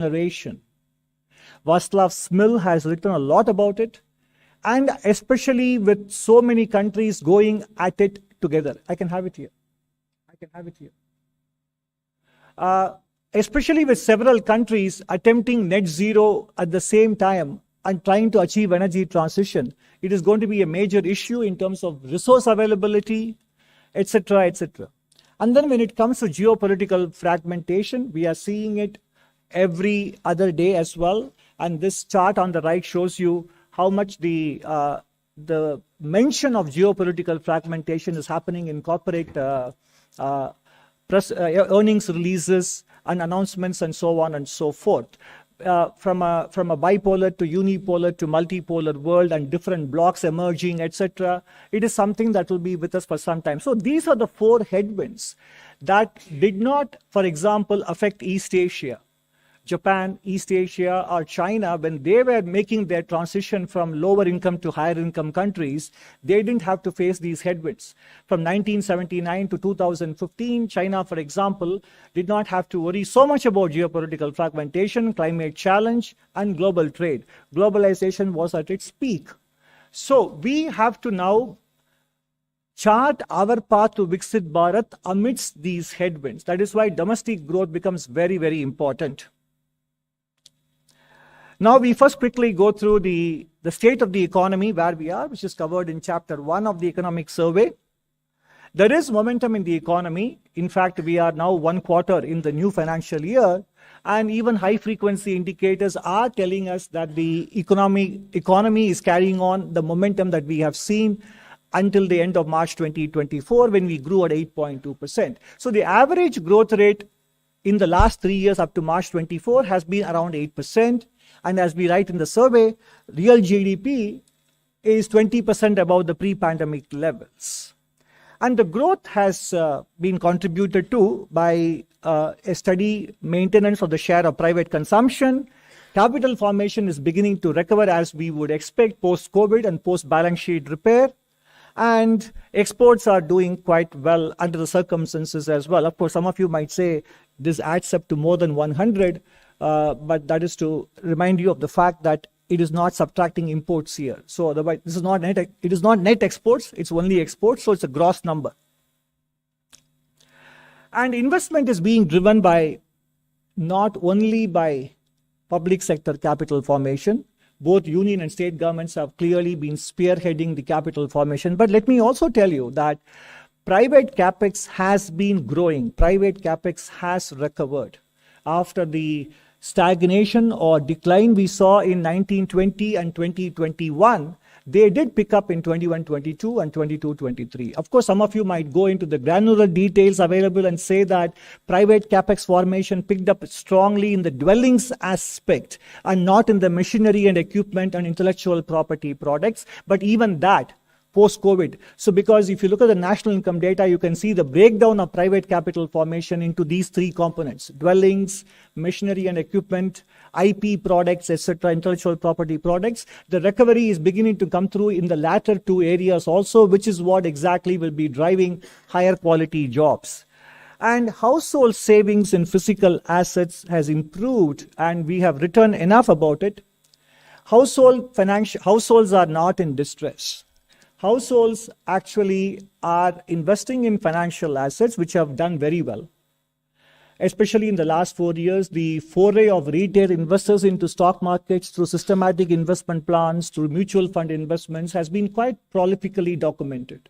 generation. Václav Smil has written a lot about it, and especially with so many countries going at it together. I can have it here. Especially with several countries attempting net zero at the same time and trying to achieve energy transition, it is going to be a major issue in terms of resource availability, etc., etc. And then when it comes to geopolitical fragmentation, we are seeing it every other day as well. And this chart on the right shows you how much the mention of geopolitical fragmentation is happening in corporate earnings releases and announcements and so on and so forth. From a bipolar to unipolar to multipolar world and different blocks emerging, etc. It is something that will be with us for some time. So these are the 4 headwinds that did not, for example, affect East Asia. Japan, East Asia, or China, when they were making their transition from lower income to higher income countries, they didn't have to face these headwinds. From 1979 to 2015, China, for example, did not have to worry so much about geopolitical fragmentation, climate challenge, and global trade. Globalization was at its peak. So we have to now chart our path to Viksit Bharat amidst these headwinds. That is why domestic growth becomes very, very important. Now we first quickly go through the state of the economy where we are, which is covered in chapter 1 of the economic survey. There is momentum in the economy. In fact, we are now 1 quarter in the new financial year, and even high frequency indicators are telling us that the economy is carrying on the momentum that we have seen until the end of March 2024, when we grew at 8.2%. So the average growth rate in the last 3 years up to March 24 has been around 8%. And as we write in the survey, real GDP is 20% above the pre-pandemic levels. And the growth has been contributed to by a steady maintenance of the share of private consumption. Capital formation is beginning to recover as we would expect post-COVID and post-balance sheet repair. And exports are doing quite well under the circumstances as well. Of course, some of you might say this adds up to more than 100. But that is to remind you of the fact that it is not subtracting imports here. So otherwise, it is not net exports, it's only exports, so it's a gross number. And investment is being driven by not only by public sector capital formation. Both union and state governments have clearly been spearheading the capital formation. But let me also tell you that private capex has been growing. Private capex has recovered after the stagnation or decline we saw in 1920 and 2021. They did pick up in 21-22 and 22-23. Of course, some of you might go into the granular details available and say that private capex formation picked up strongly in the dwellings aspect and not in the machinery and equipment and intellectual property products. But even that, post-COVID. So because if you look at the national income data, you can see the breakdown of private capital formation into these 3 components: dwellings, machinery and equipment, IP products, etc., intellectual property products. The recovery is beginning to come through in the latter 2 areas also, which is what exactly will be driving higher quality jobs. And household savings in physical assets has improved, and we have written enough about it. Households are not in distress. Households actually are investing in financial assets, which have done very well. Especially in the last 4 years, the foray of retail investors into stock markets through systematic investment plans, through mutual fund investments, has been quite prolifically documented.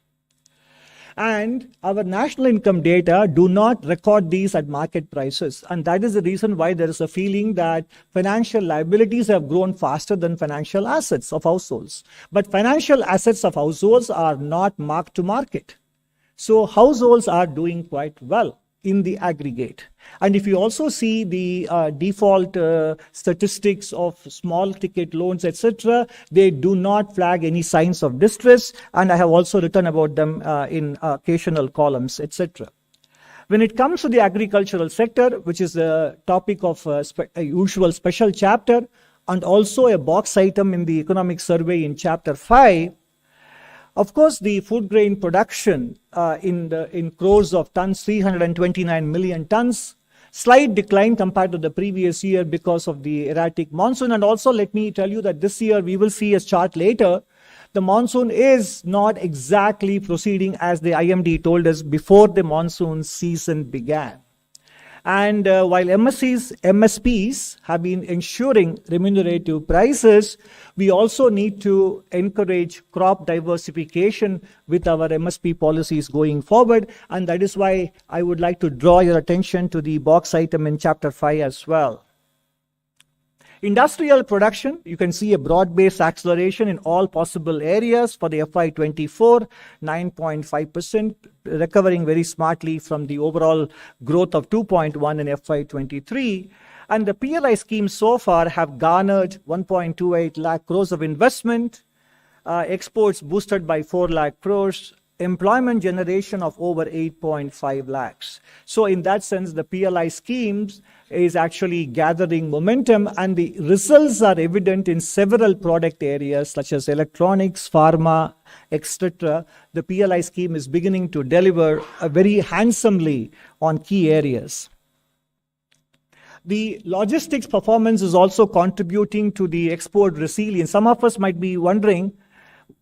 And our national income data do not record these at market prices. And that is the reason why there is a feeling that financial liabilities have grown faster than financial assets of households. But financial assets of households are not marked to market. So households are doing quite well in the aggregate. And if you also see the default statistics of small ticket loans, etc., they do not flag any signs of distress. And I have also written about them in occasional columns, etc. When it comes to the agricultural sector, which is the topic of a usual special chapter, and also a box item in the economic survey in chapter 5, of course, the food grain production in crores of tons, 329 million tons, Slight decline compared to the previous year because of the erratic monsoon. And also, let me tell you that this year, we will see a chart later, the monsoon is not exactly proceeding as the IMD told us before the monsoon season began. And while MSPs have been ensuring remunerative prices, we also need to encourage crop diversification with our MSP policies going forward. And that is why I would like to draw your attention to the box item in Chapter 5 as well. Industrial production, you can see a broad-based acceleration in all possible areas for the FY24, 9.5%, recovering very smartly from the overall growth of 2.1 in FY23. And the PLI schemes so far have garnered 1.28 lakh crores of investment, exports boosted by 4 lakh crores, employment generation of over 8.5 lakhs. So in that sense, the PLI schemes is actually gathering momentum, and the results are evident in several product areas such as electronics, pharma, etc. The PLI scheme is beginning to deliver very handsomely on key areas. The logistics performance is also contributing to the export resilience. Some of us might be wondering,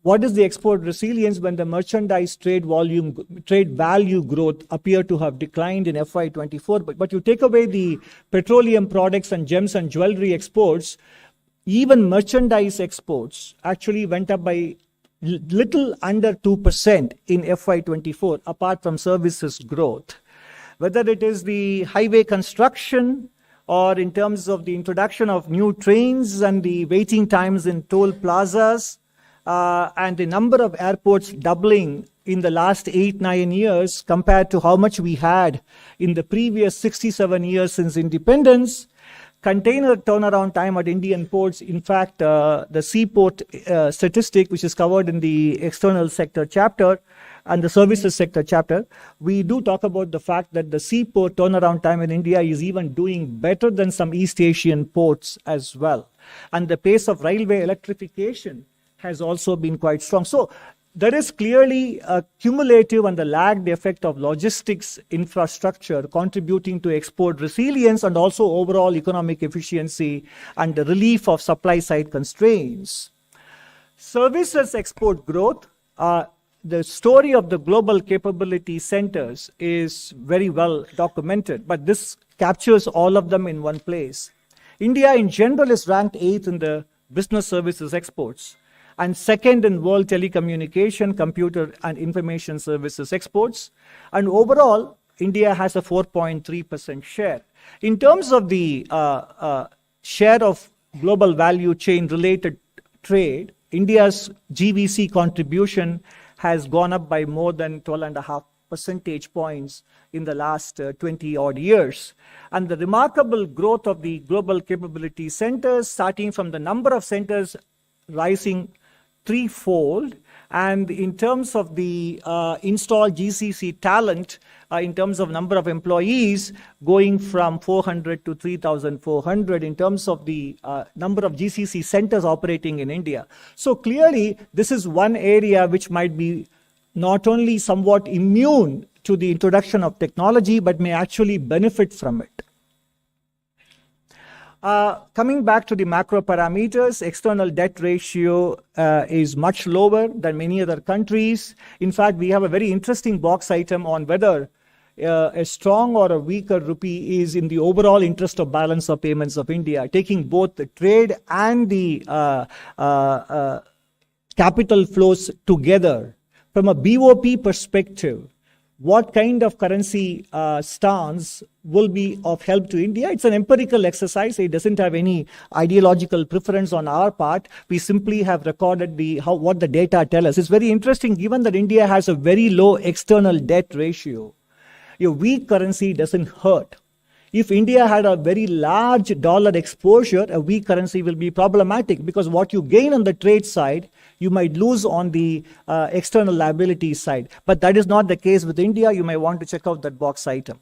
what is the export resilience when the merchandise trade value growth appear to have declined in FY24? But you take away the petroleum products and gems and jewelry exports, even merchandise exports actually went up by little under 2% in FY24, apart from services growth. Whether it is the highway construction or in terms of the introduction of new trains and the waiting times in toll plazas, and the number of airports doubling in the last 8-9 years compared to how much we had in the previous 67 years since independence. Container turnaround time at Indian ports, in fact, the seaport statistic, which is covered in the external sector chapter and the services sector chapter, we do talk about the fact that the seaport turnaround time in India is even doing better than some East Asian ports as well. And the pace of railway electrification has also been quite strong. So there is clearly a cumulative and the lagged effect of logistics infrastructure contributing to export resilience and also overall economic efficiency and the relief of supply side constraints. Services export growth, the story of the global capability centers is very well documented, but this captures all of them in one place. India in general is ranked 8th in the business services exports, and second in world telecommunication, computer and information services exports. And overall, India has a 4.3% share. In terms of the share of global value chain related trade, India's GVC contribution has gone up by more than 12.5 percentage points in the last 20 odd years. And the remarkable growth of the global capability centers, starting from the number of centers rising threefold, and in terms of the installed GCC talent, in terms of number of employees, going from 400 to 3,400 in terms of the number of GCC centers operating in India. So clearly, this is one area which might be not only somewhat immune to the introduction of technology, but may actually benefit from it. Coming back to the macro parameters, external debt ratio is much lower than many other countries. In fact, we have a very interesting box item on whether a strong or a weaker rupee is in the overall interest of balance of payments of India, taking both the trade and the capital flows together. From a BOP perspective, what kind of currency stance will be of help to India? It's an empirical exercise. It doesn't have any ideological preference on our part. We simply have recorded what the data tell us. It's very interesting, given that India has a very low external debt ratio. A weak currency doesn't hurt. If India had a very large dollar exposure, a weak currency will be problematic, because what you gain on the trade side, you might lose on the external liability side. But that is not the case with India. You may want to check out that box item.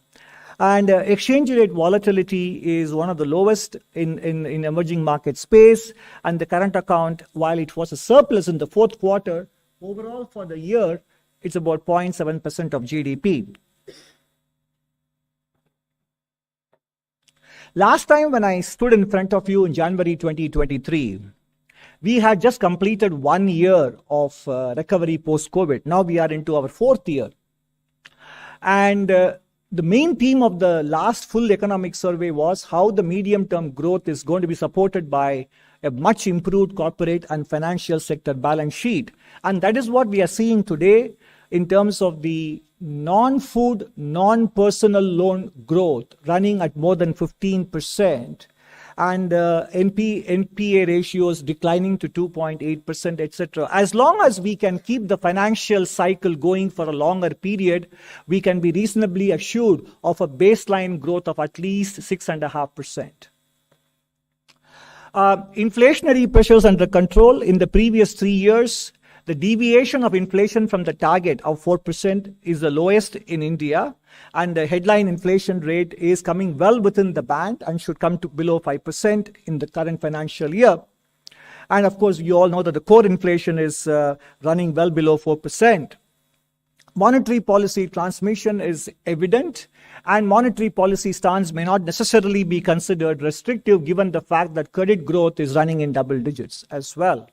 And exchange rate volatility is one of the lowest in emerging market space. And the current account, while it was a surplus in the fourth quarter, overall for the year, it's about 0.7% of GDP. Last time when I stood in front of you in January 2023, we had just completed 1 year of recovery post-COVID. Now we are into our 4th year. And the main theme of the last full economic survey was how the medium-term growth is going to be supported by a much improved corporate and financial sector balance sheet. And that is what we are seeing today in terms of the non-food, non-personal loan growth running at more than 15%, and NPA ratios declining to 2.8%, etc. As long as we can keep the financial cycle going for a longer period, we can be reasonably assured of a baseline growth of at least 6.5%. Inflationary pressures under control. In the previous 3 years, the deviation of inflation from the target of 4% is the lowest in India, and the headline inflation rate is coming well within the band and should come to below 5% in the current financial year. And of course, you all know that the core inflation is running well below 4%. Monetary policy transmission is evident, and monetary policy stance may not necessarily be considered restrictive given the fact that credit growth is running in double digits as well.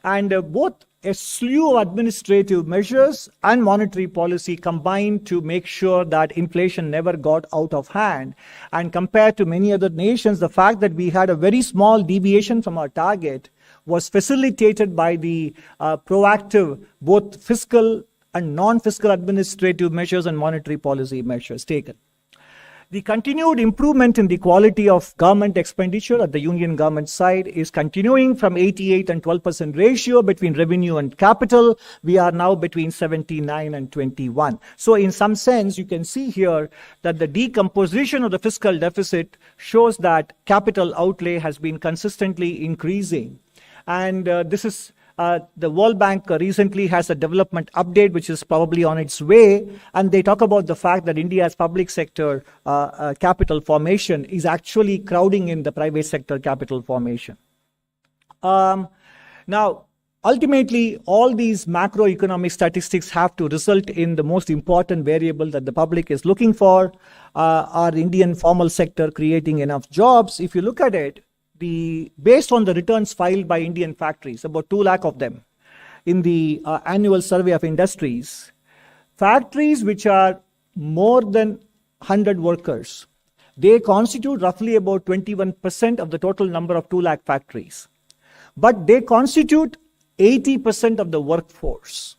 And both a slew of administrative measures and monetary policy combined to make sure that inflation never got out of hand. And compared to many other nations, the fact that we had a very small deviation from our target was facilitated by the proactive both fiscal and non-fiscal administrative measures and monetary policy measures taken. The continued improvement in the quality of government expenditure at the union government side is continuing from 88 and 12% ratio between revenue and capital. We are now between 79 and 21. So in some sense, you can see here that the decomposition of the fiscal deficit shows that capital outlay has been consistently increasing. And this is the World Bank recently has a development update which is probably on its way, and they talk about the fact that India's public sector capital formation is actually crowding in the private sector capital formation. Now, ultimately, all these macroeconomic statistics have to result in the most important variable that the public is looking for, our Indian formal sector creating enough jobs. If you look at it, based on the returns filed by Indian factories, about 2 lakh of them, in the annual survey of industries, factories which are more than 100 workers, they constitute roughly about 21% of the total number of 2 lakh factories. But they constitute 80% of the workforce.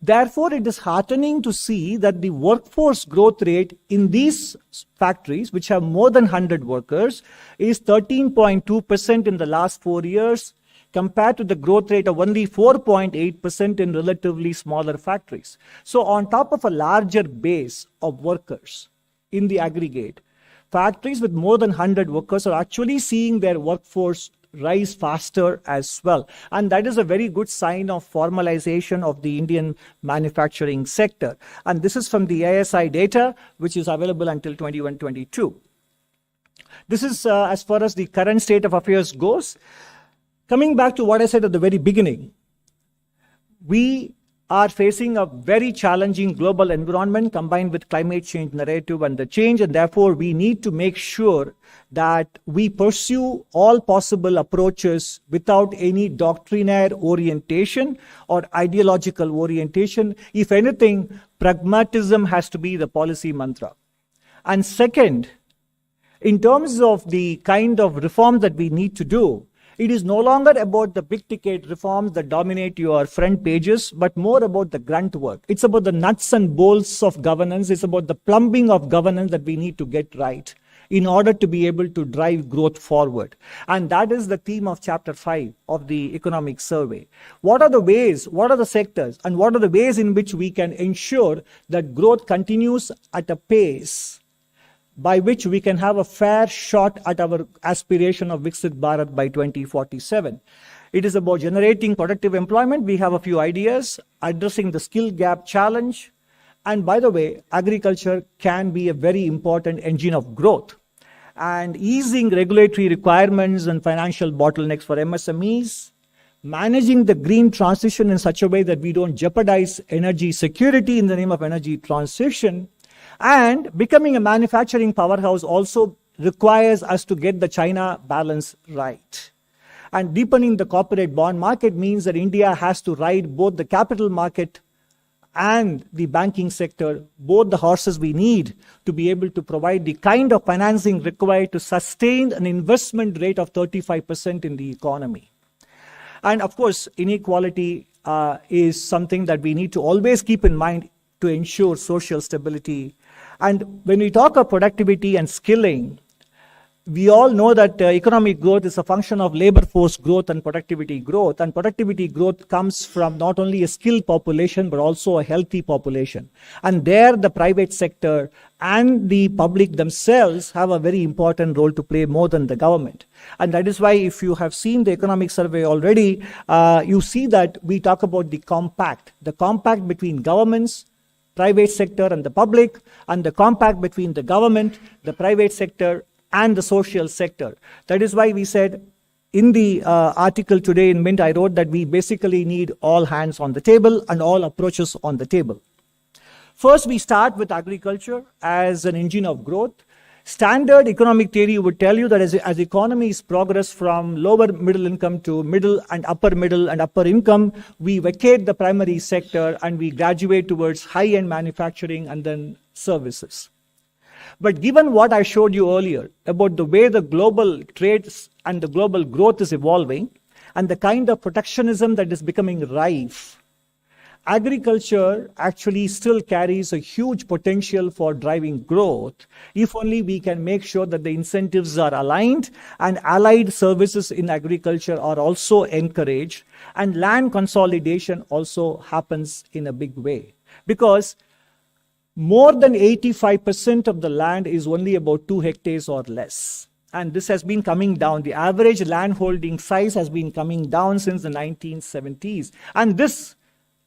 Therefore, it is heartening to see that the workforce growth rate in these factories, which have more than 100 workers, is 13.2% in the last 4 years, compared to the growth rate of only 4.8% in relatively smaller factories. So on top of a larger base of workers in the aggregate, factories with more than 100 workers are actually seeing their workforce rise faster as well. And that is a very good sign of formalization of the Indian manufacturing sector. And this is from the ASI data, which is available until 21-22. This is as far as the current state of affairs goes. Coming back to what I said at the very beginning, we are facing a very challenging global environment combined with climate change narrative and the change, and therefore we need to make sure that we pursue all possible approaches without any doctrinaire orientation or ideological orientation. If anything, pragmatism has to be the policy mantra. And second, in terms of the kind of reforms that we need to do, it is no longer about the big ticket reforms that dominate your front pages, but more about the grunt work. It's about the nuts and bolts of governance. It's about the plumbing of governance that we need to get right in order to be able to drive growth forward. And that is the theme of Chapter 5 of the Economic Survey. What are the ways, what are the sectors, and what are the ways in which we can ensure that growth continues at a pace by which we can have a fair shot at our aspiration of Viksit Bharat by 2047. It is about generating productive employment. We have a few ideas, addressing the skill gap challenge. And by the way, agriculture can be a very important engine of growth. And easing regulatory requirements and financial bottlenecks for MSMEs, managing the green transition in such a way that we don't jeopardize energy security in the name of energy transition, and becoming a manufacturing powerhouse also requires us to get the China balance right. And deepening the corporate bond market means that India has to ride both the capital market and the banking sector, both the horses we need to be able to provide the kind of financing required to sustain an investment rate of 35% in the economy. And of course, inequality is something that we need to always keep in mind to ensure social stability. And when we talk of productivity and skilling, we all know that economic growth is a function of labor force growth and productivity growth. And productivity growth comes from not only a skilled population, but also a healthy population. And there, the private sector and the public themselves have a very important role to play more than the government. And that is why, if you have seen the economic survey already, you see that we talk about the compact between governments, private sector, and the public, and the compact between the government, the private sector, and the social sector. That is why we said in the article today in Mint, I wrote that we basically need all hands on the table and all approaches on the table. First, we start with agriculture as an engine of growth. Standard economic theory would tell you that as economies progress from lower middle income to middle and upper income, we vacate the primary sector and we graduate towards high-end manufacturing and then services. But given what I showed you earlier about the way the global trades and the global growth is evolving and the kind of protectionism that is becoming rife, agriculture actually still carries a huge potential for driving growth if only we can make sure that the incentives are aligned and allied services in agriculture are also encouraged and land consolidation also happens in a big way. Because more than 85% of the land is only about 2 hectares or less. And this has been coming down. The average land holding size has been coming down since the 1970s. And this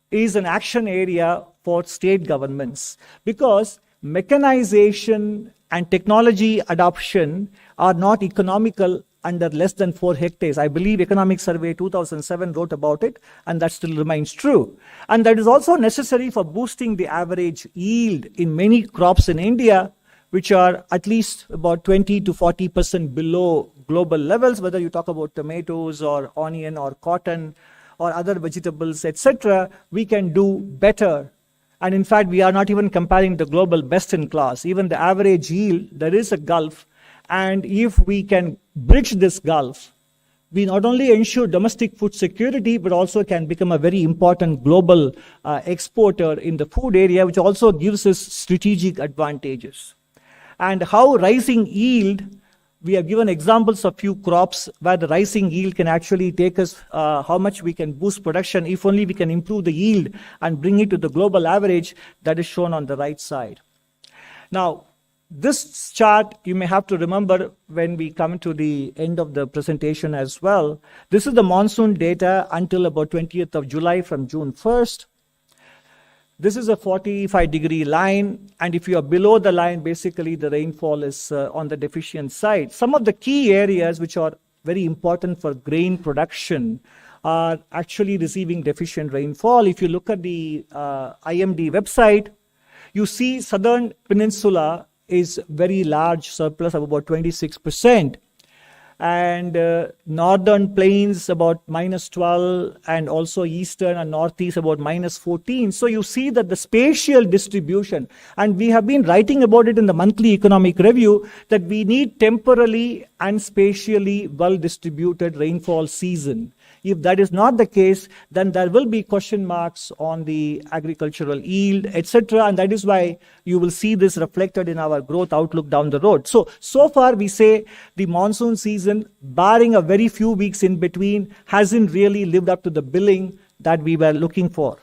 is an action area for state governments because mechanization and technology adoption are not economical under less than 4 hectares. I believe Economic Survey 2007 wrote about it, and that still remains true. And that is also necessary for boosting the average yield in many crops in India, which are at least about 20 to 40% below global levels, whether you talk about tomatoes or onion or cotton or other vegetables, etc. We can do better. And in fact, we are not even comparing the global best in class. Even the average yield, there is a gulf. And if we can bridge this gulf, we not only ensure domestic food security, but also can become a very important global exporter in the food area, which also gives us strategic advantages. And how rising yield, we have given examples of few crops where the rising yield can actually take us how much we can boost production if only we can improve the yield and bring it to the global average that is shown on the right side. Now, this chart you may have to remember when we come to the end of the presentation as well. This is the monsoon data until about 20th of July from June 1st. This is a 45-degree line, and if you are below the line, basically the rainfall is on the deficient side. Some of the key areas which are very important for grain production are actually receiving deficient rainfall. If you look at the IMD website, you see Southern Peninsula is very large surplus of about 26%. And northern plains about -12, and also eastern and northeast about -14. So you see that the spatial distribution, and we have been writing about it in the monthly economic review, that we need temporally and spatially well-distributed rainfall season. If that is not the case, then there will be question marks on the agricultural yield, etc. And that is why you will see this reflected in our growth outlook down the road. So far we say the monsoon season, barring a very few weeks in between, hasn't really lived up to the billing that we were looking for.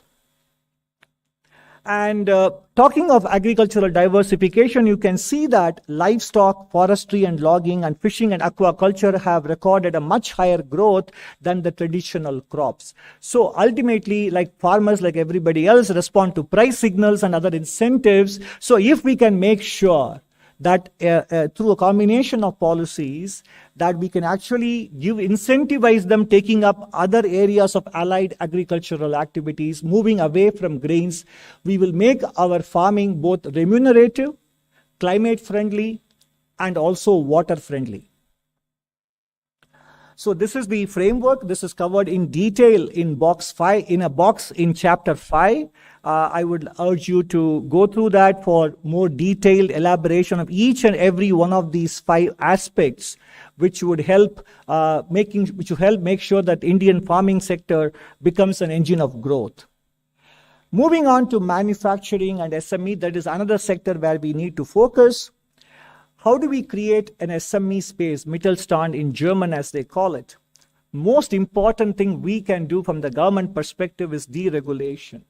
And talking of agricultural diversification, you can see that livestock, forestry and logging, and fishing and aquaculture have recorded a much higher growth than the traditional crops. So ultimately, like farmers, like everybody else, respond to price signals and other incentives. So if we can make sure that through a combination of policies, that we can actually incentivize them taking up other areas of allied agricultural activities, moving away from grains, we will make our farming both remunerative, climate friendly, and also water friendly. So this is the framework. This is covered in detail in box 5, in a box in chapter 5. I would urge you to go through that for more detailed elaboration of each and every one of these 5 aspects, which would help make sure that Indian farming sector becomes an engine of growth. Moving on to manufacturing and SME, that is another sector where we need to focus. How do we create an SME space, Mittelstand in German as they call it? Most important thing we can do from the government perspective is deregulation.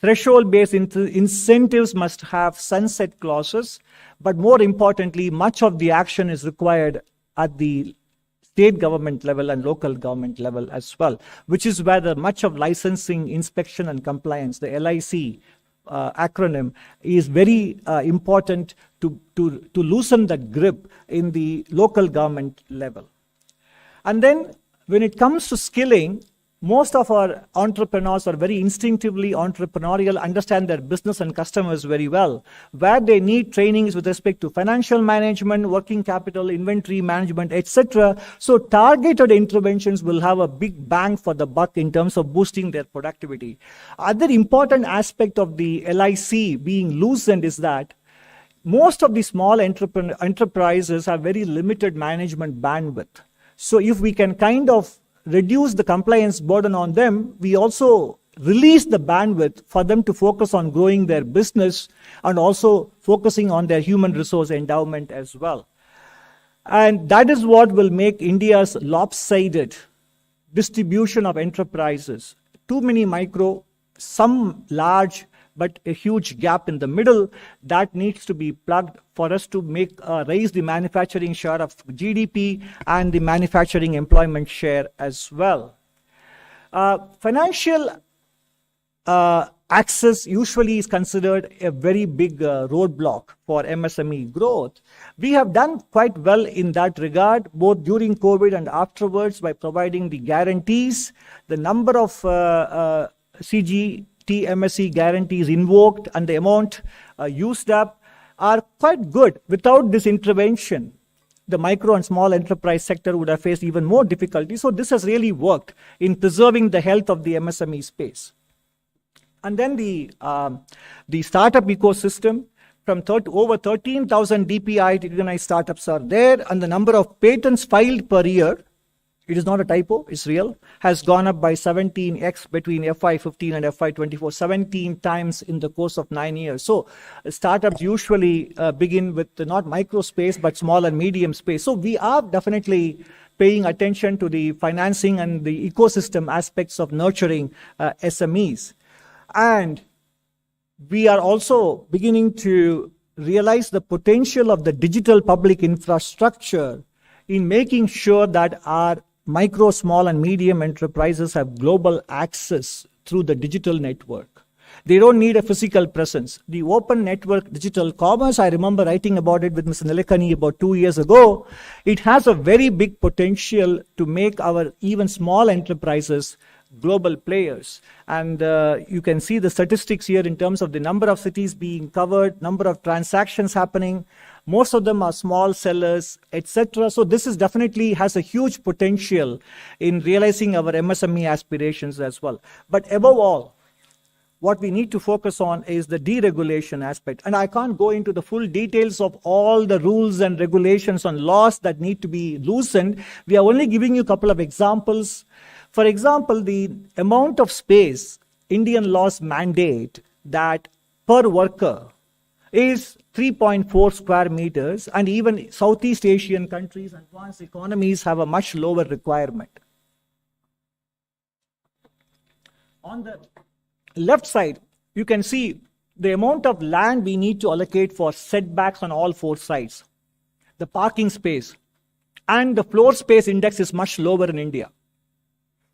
Threshold-based incentives must have sunset clauses, but more importantly, much of the action is required at the state government level and local government level as well, which is where much of licensing, inspection and compliance, the LIC acronym, is very important to loosen the grip in the local government level. And then when it comes to skilling, most of our entrepreneurs are very instinctively entrepreneurial, understand their business and customers very well. Where they need trainings with respect to financial management, working capital, inventory management, etc. So targeted interventions will have a big bang for the buck in terms of boosting their productivity. Other important aspect of the LIC being loosened is that most of the small enterprises have very limited management bandwidth. So if we can kind of reduce the compliance burden on them, we also release the bandwidth for them to focus on growing their business and also focusing on their human resource endowment as well. And that is what will make India's lopsided distribution of enterprises. Too many micro, some large, but a huge gap in the middle that needs to be plugged for us to raise the manufacturing share of GDP and the manufacturing employment share as well. Financial access usually is considered a very big roadblock for MSME growth. We have done quite well in that regard, both during COVID and afterwards, by providing the guarantees. The number of CGT-MSE guarantees invoked and the amount used up are quite good. Without this intervention, the micro and small enterprise sector would have faced even more difficulty. So this has really worked in preserving the health of the MSME space. And then the startup ecosystem, from over 13,000 DPI recognized startups are there, and the number of patents filed per year, it is not a typo, it's real, has gone up by 17x between FY15 and FY24, 17 times in the course of 9 years. So startups usually begin with not micro space, but small and medium space. So we are definitely paying attention to the financing and the ecosystem aspects of nurturing SMEs. And we are also beginning to realize the potential of the digital public infrastructure in making sure that our micro, small, and medium enterprises have global access through the digital network. They don't need a physical presence. The open network digital commerce, I remember writing about it with Mr. Nilekani about 2 years ago. It has a very big potential to make our even small enterprises global players. And you can see the statistics here in terms of the number of cities being covered, number of transactions happening. Most of them are small sellers, etc. So this is definitely has a huge potential in realizing our MSME aspirations as well. But above all, what we need to focus on is the deregulation aspect. And I can't go into the full details of all the rules and regulations on laws that need to be loosened. We are only giving you a couple of examples. For example, the amount of space Indian laws mandate that per worker is 3.4 square meters, and even Southeast Asian countries, advanced economies, have a much lower requirement. On the left side, you can see the amount of land we need to allocate for setbacks on all 4 sides. The parking space and the floor space index is much lower in India.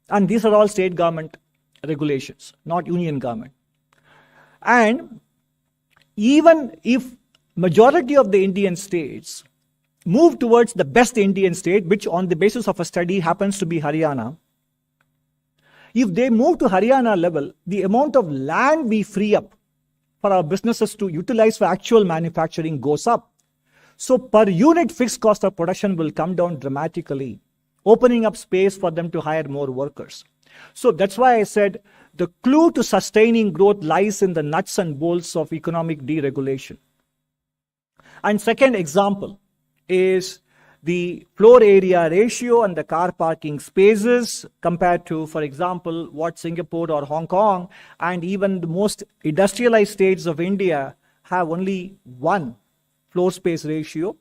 And these are all state government regulations, not union government. And even if majority of the Indian states move towards the best Indian state, which on the basis of a study happens to be Haryana, if they move to Haryana level, the amount of land we free up for our businesses to utilize for actual manufacturing goes up. So per unit fixed cost of production will come down dramatically, opening up space for them to hire more workers. So that's why I said the clue to sustaining growth lies in the nuts and bolts of economic deregulation. And second example is the floor area ratio and the car parking spaces compared to, for example, what Singapore or Hong Kong and even the most industrialized states of India have only one floor space ratio.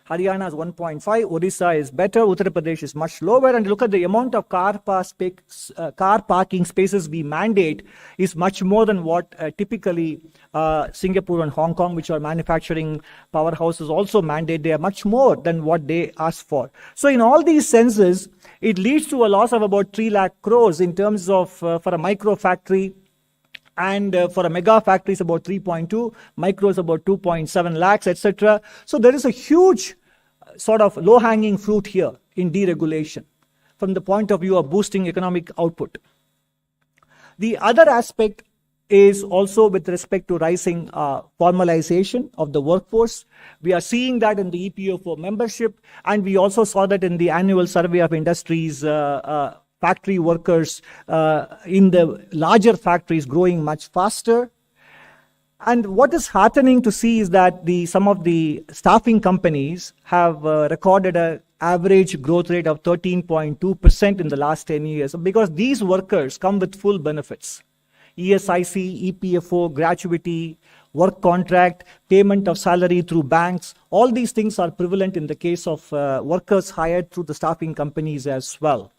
Haryana is 1.5, Odisha is better, Uttar Pradesh is much lower, and look at the amount of car parking spaces we mandate is much more than what typically Singapore and Hong Kong, which are manufacturing powerhouses, also mandate. They are much more than what they ask for. So in all these senses, it leads to a loss of about 3 lakh crores in terms of for a micro factory. And for a mega factory, it's about 3.2, micro is about 2.7 lakhs, etc. So there is a huge sort of low-hanging fruit here in deregulation from the point of view of boosting economic output. The other aspect is also with respect to rising formalization of the workforce. We are seeing that in the EPO4 membership, and we also saw that in the annual survey of industries factory workers in the larger factories growing much faster. And what is heartening to see is that some of the staffing companies have recorded an average growth rate of 13.2% in the last 10 years, because these workers come with full benefits. ESIC, EPFO, gratuity, work contract, payment of salary through banks, all these things are prevalent in the case of workers hired through the staffing companies as well.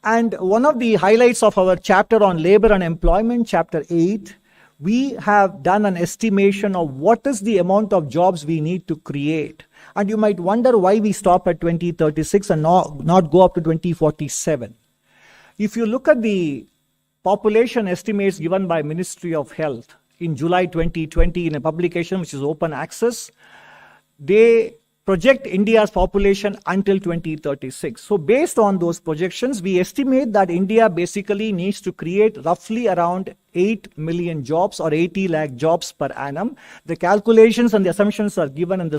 And one of the highlights of our chapter on labor and employment, chapter 8, we have done an estimation of what is the amount of jobs we need to create. And you might wonder why we stop at 2036 and not go up to 2047. If you look at the population estimates given by Ministry of Health in July 2020 in a publication which is open access, they project India's population until 2036. So based on those projections, we estimate that India basically needs to create roughly around 8 million jobs or 80 lakh jobs per annum. The calculations and the assumptions are given in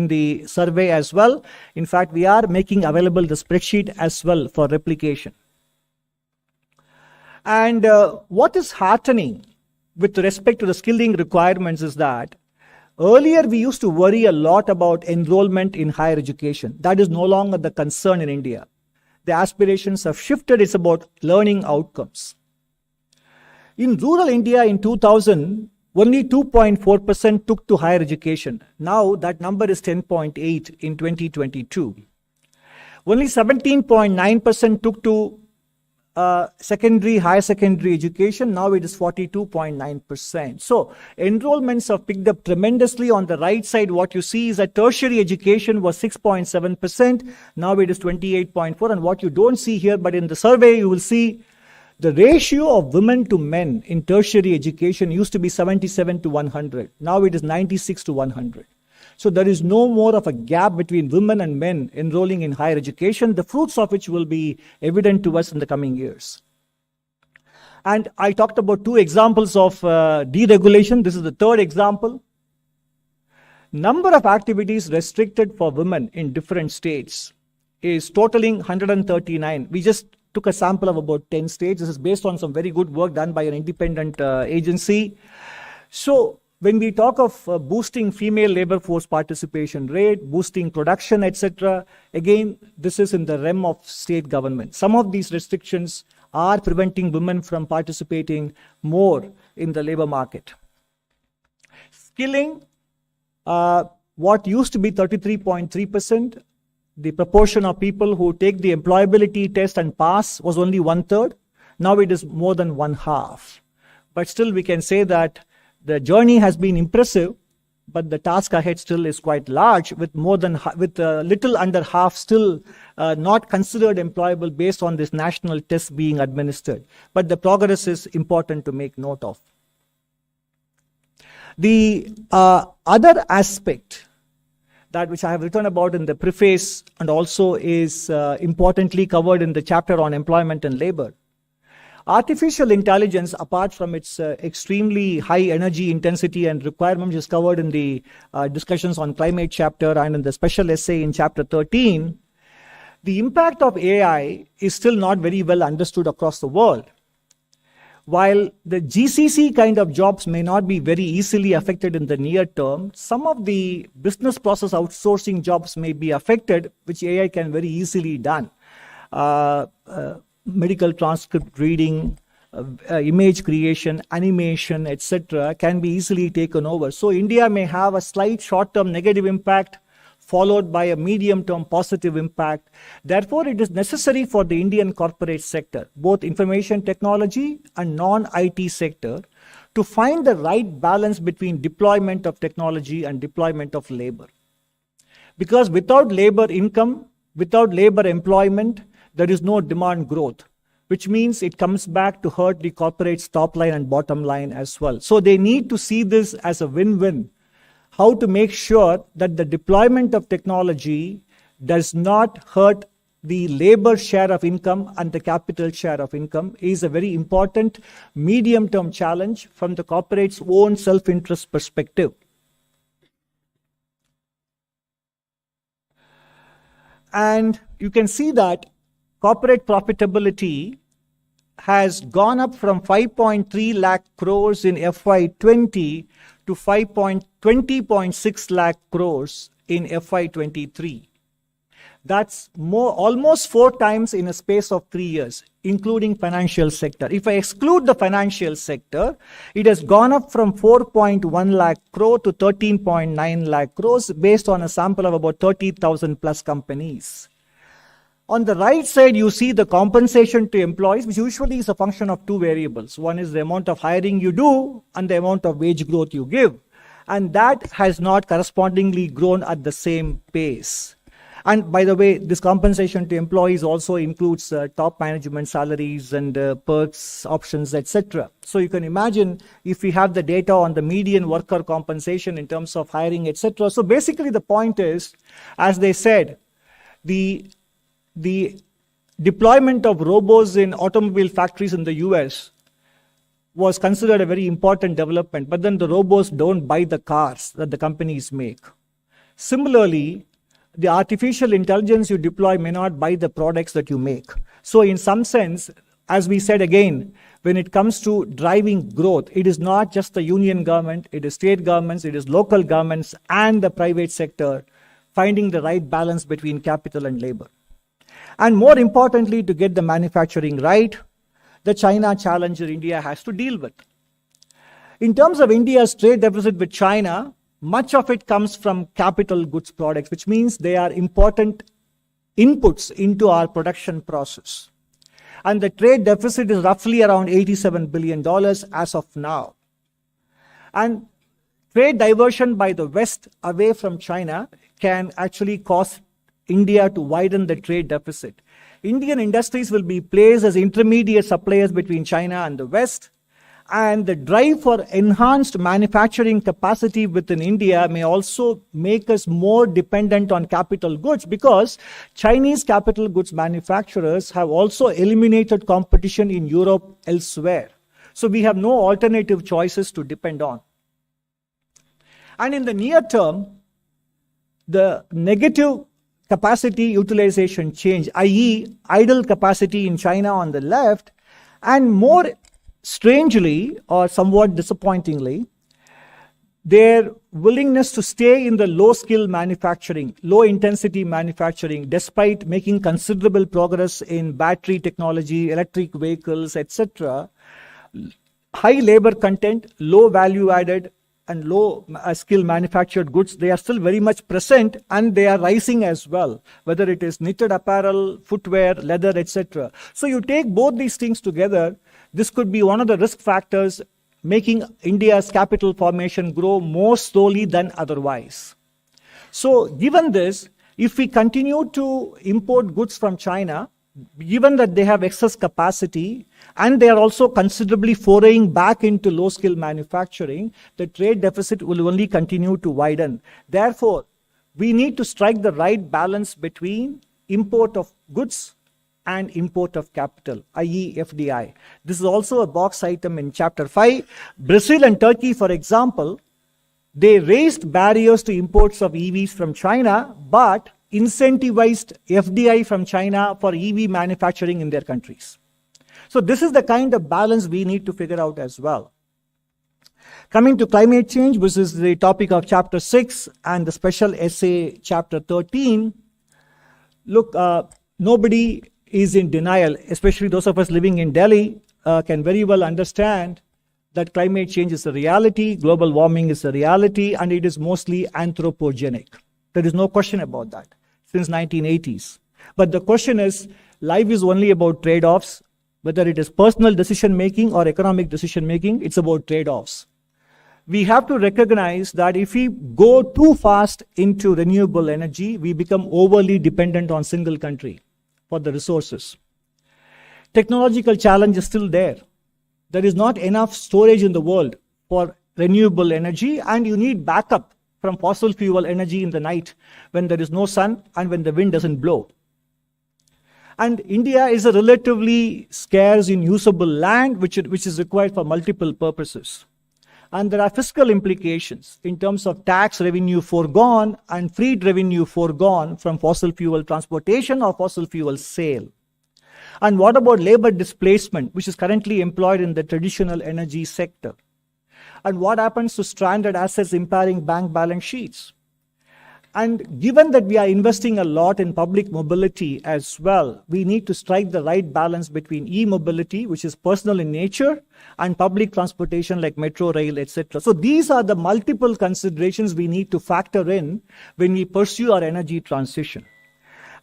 the survey as well. In fact, we are making available the spreadsheet as well for replication. And what is heartening with respect to the skilling requirements is that earlier, we used to worry a lot about enrollment in higher education. That is no longer the concern in India. The aspirations have shifted. It's about learning outcomes. In rural India in 2000, only 2.4% took to higher education. Now that number is 10.8 in 2022. Only 17.9% took to higher secondary education. Now it is 42.9%. So enrollments have picked up tremendously. On the right side, what you see is that tertiary education was 6.7%. Now it is 28.4%. And what you don't see here, but in the survey, you will see the ratio of women to men in tertiary education used to be 77 to 100. Now it is 96 to 100. So there is no more of a gap between women and men enrolling in higher education, the fruits of which will be evident to us in the coming years. And I talked about 2 examples of deregulation. This is the third example. Number of activities restricted for women in different states is totaling 139. We just took a sample of about 10 states. This is based on some very good work done by an independent agency. So when we talk of boosting female labor force participation rate, boosting production, etc., again, this is in the realm of state government. Some of these restrictions are preventing women from participating more in the labor market. Skilling, what used to be 33.3%, the proportion of people who take the employability test and pass was only 1/3. Now it is more than 1/2. But still we can say that the journey has been impressive, but the task ahead still is quite large, with little under half still not considered employable based on this national test being administered. But the progress is important to make note of. The other aspect that which I have written about in the preface and also is importantly covered in the chapter on employment and labor Artificial intelligence, apart from its extremely high energy intensity and requirement, which is covered in the discussions on climate chapter and in the special essay in chapter 13, the impact of AI is still not very well understood across the world. While the GCC kind of jobs may not be very easily affected in the near term, some of the business process outsourcing jobs may be affected, which AI can very easily done. Medical transcript reading, image creation, animation, etc. can be easily taken over. So India may have a slight short-term negative impact followed by a medium-term positive impact. Therefore, it is necessary for the Indian corporate sector, both information technology and non-IT sector, to find the right balance between deployment of technology and deployment of labor. Because without labor income, without labor employment, there is no demand growth, which means it comes back to hurt the corporate's top line and bottom line as well. So they need to see this as a win-win. How to make sure that the deployment of technology does not hurt the labor share of income and the capital share of income is a very important medium-term challenge from the corporate's own self-interest perspective. And you can see that corporate profitability has gone up from 5.3 lakh crores in FY20 to 20.6 lakh crores in FY23. That's almost 4 times in a space of 3 years, including financial sector. If I exclude the financial sector, it has gone up from 4.1 lakh crore to 13.9 lakh crores based on a sample of about 30,000 plus companies. On the right side, you see the compensation to employees, which usually is a function of 2 variables. One is the amount of hiring you do and the amount of wage growth you give. And that has not correspondingly grown at the same pace. And by the way, this compensation to employees also includes top management salaries and perks, options, etc. So you can imagine if we have the data on the median worker compensation in terms of hiring, etc. So basically the point is, as they said, the deployment of robots in automobile factories in the US was considered a very important development, but then the robots don't buy the cars that the companies make. Similarly, the artificial intelligence you deploy may not buy the products that you make. So in some sense, as we said again, when it comes to driving growth, it is not just the union government, it is state governments, it is local governments and the private sector finding the right balance between capital and labor. And more importantly, to get the manufacturing right, the China challenge that India has to deal with. In terms of India's trade deficit with China, much of it comes from capital goods products, which means they are important inputs into our production process. And the trade deficit is roughly around $87 billion as of now. And trade diversion by the West away from China can actually cause India to widen the trade deficit. Indian industries will be placed as intermediate suppliers between China and the West, and the drive for enhanced manufacturing capacity within India may also make us more dependent on capital goods, because Chinese capital goods manufacturers have also eliminated competition in Europe elsewhere. So we have no alternative choices to depend on. And in the near term, the negative capacity utilization change, i.e. idle capacity in China on the left, and more strangely or somewhat disappointingly, their willingness to stay in the low-skill manufacturing, low-intensity manufacturing, despite making considerable progress in battery technology, electric vehicles, etc., high labor content, low value added, and low skill manufactured goods, they are still very much present, and they are rising as well, whether it is knitted apparel, footwear, leather, etc. So you take both these things together, this could be one of the risk factors making India's capital formation grow more slowly than otherwise. So given this, if we continue to import goods from China, given that they have excess capacity and they are also considerably foraying back into low-skill manufacturing, the trade deficit will only continue to widen. Therefore, we need to strike the right balance between import of goods and import of capital, i.e. FDI. This is also a box item in chapter 5. Brazil and Turkey, for example, they raised barriers to imports of EVs from China, but incentivized FDI from China for EV manufacturing in their countries. So this is the kind of balance we need to figure out as well. Coming to climate change, which is the topic of chapter 6 and the special essay chapter 13, look, nobody is in denial, especially those of us living in Delhi can very well understand that climate change is a reality, global warming is a reality, and it is mostly anthropogenic. There is no question about that since 1980s. But the question is, life is only about trade-offs. Whether it is personal decision-making or economic decision-making, it's about trade-offs. We have to recognize that if we go too fast into renewable energy, we become overly dependent on single country for the resources. Technological challenge is still there. There is not enough storage in the world for renewable energy, and you need backup from fossil fuel energy in the night when there is no sun and when the wind doesn't blow. And India is a relatively scarce in usable land, which is required for multiple purposes. And there are fiscal implications in terms of tax revenue foregone and freed revenue foregone from fossil fuel transportation or fossil fuel sale. And what about labor displacement, which is currently employed in the traditional energy sector? And what happens to stranded assets impairing bank balance sheets? And given that we are investing a lot in public mobility as well, we need to strike the right balance between e-mobility, which is personal in nature, and public transportation like metro, rail, etc. So these are the multiple considerations we need to factor in when we pursue our energy transition.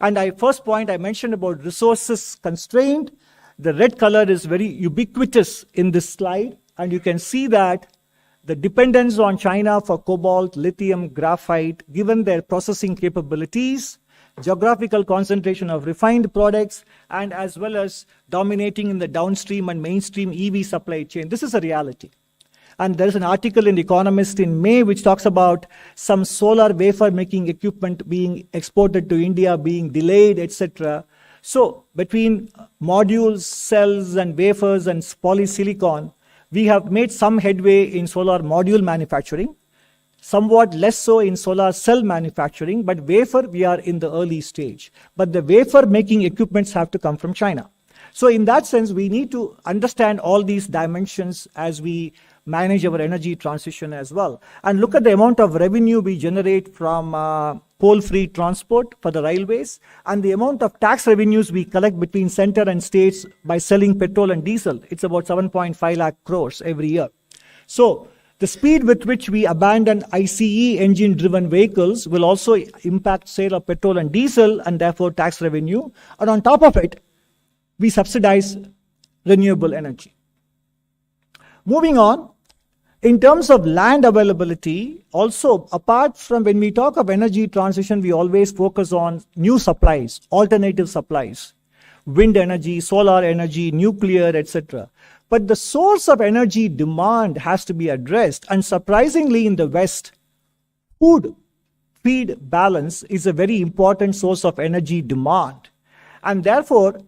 And first point I mentioned about resources constrained. The red color is very ubiquitous in this slide, and you can see that the dependence on China for cobalt, lithium, graphite, given their processing capabilities, geographical concentration of refined products, and as well as dominating in the downstream and mainstream EV supply chain. This is a reality. And there is an article in The Economist in May which talks about some solar wafer making equipment being exported to India, being delayed, etc. So between modules, cells, and wafers and polysilicon, we have made some headway in solar module manufacturing, somewhat less so in solar cell manufacturing, but wafer, we are in the early stage. But the wafer making equipments have to come from China. So in that sense, we need to understand all these dimensions as we manage our energy transition as well. And look at the amount of revenue we generate from coal-free transport for the railways, and the amount of tax revenues we collect between center and states by selling petrol and diesel. It's about 7.5 lakh crores every year. So the speed with which we abandon ICE engine-driven vehicles will also impact sale of petrol and diesel, and therefore tax revenue. And on top of it, we subsidize renewable energy. Moving on, in terms of land availability, also apart from when we talk of energy transition, we always focus on new supplies, alternative supplies, wind energy, solar energy, nuclear, etc. But the source of energy demand has to be addressed. And surprisingly, in the West, food feed balance is a very important source of energy demand. And therefore,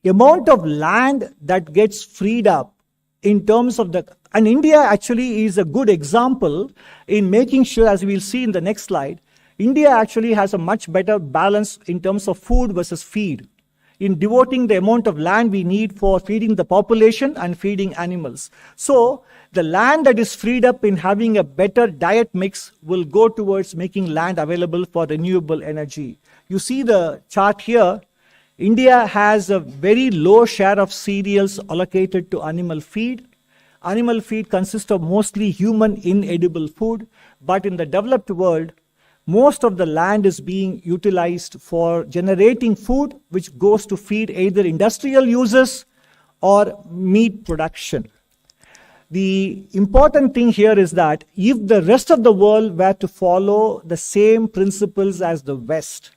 the amount of land that gets freed up in terms of and India actually is a good example in making sure, as we'll see in the next slide, India actually has a much better balance in terms of food versus feed, in devoting the amount of land we need for feeding the population and feeding animals. So the land that is freed up in having a better diet mix will go towards making land available for renewable energy. You see the chart here. India has a very low share of cereals allocated to animal feed. Animal feed consists of mostly human inedible food, but in the developed world, most of the land is being utilized for generating food, which goes to feed either industrial uses or meat production. The important thing here is that if the rest of the world were to follow the same principles as the West,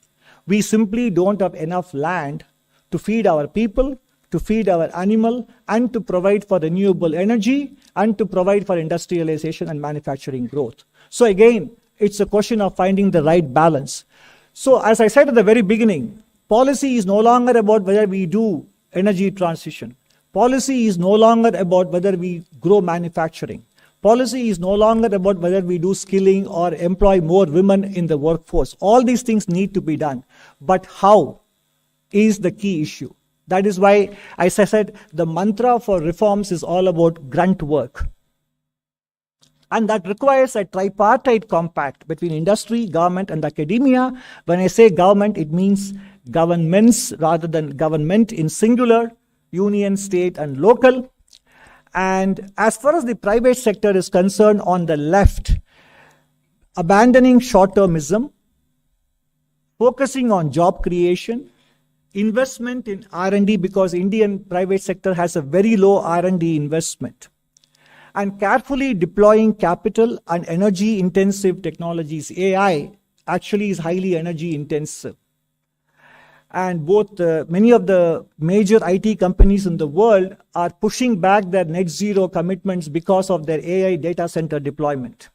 we simply don't have enough land to feed our people, to feed our animal, and to provide for renewable energy, and to provide for industrialization and manufacturing growth. So again, it's a question of finding the right balance. So as I said at the very beginning, Policy is no longer about whether we do energy transition. Policy is no longer about whether we grow manufacturing. Policy is no longer about whether we do skilling or employ more women in the workforce. All these things need to be done. But how is the key issue. That is why, as I said, the mantra for reforms is all about grunt work. And that requires a tripartite compact between industry, government, and academia. When I say government, it means governments rather than government in singular, union, state, and local. And as far as the private sector is concerned, on the left, abandoning short-termism, focusing on job creation, investment in R&D, because Indian private sector has a very low R&D investment, and carefully deploying capital and energy intensive technologies. AI actually is highly energy intensive. And both many of the major IT companies in the world are pushing back their net zero commitments because of their AI data center deployment.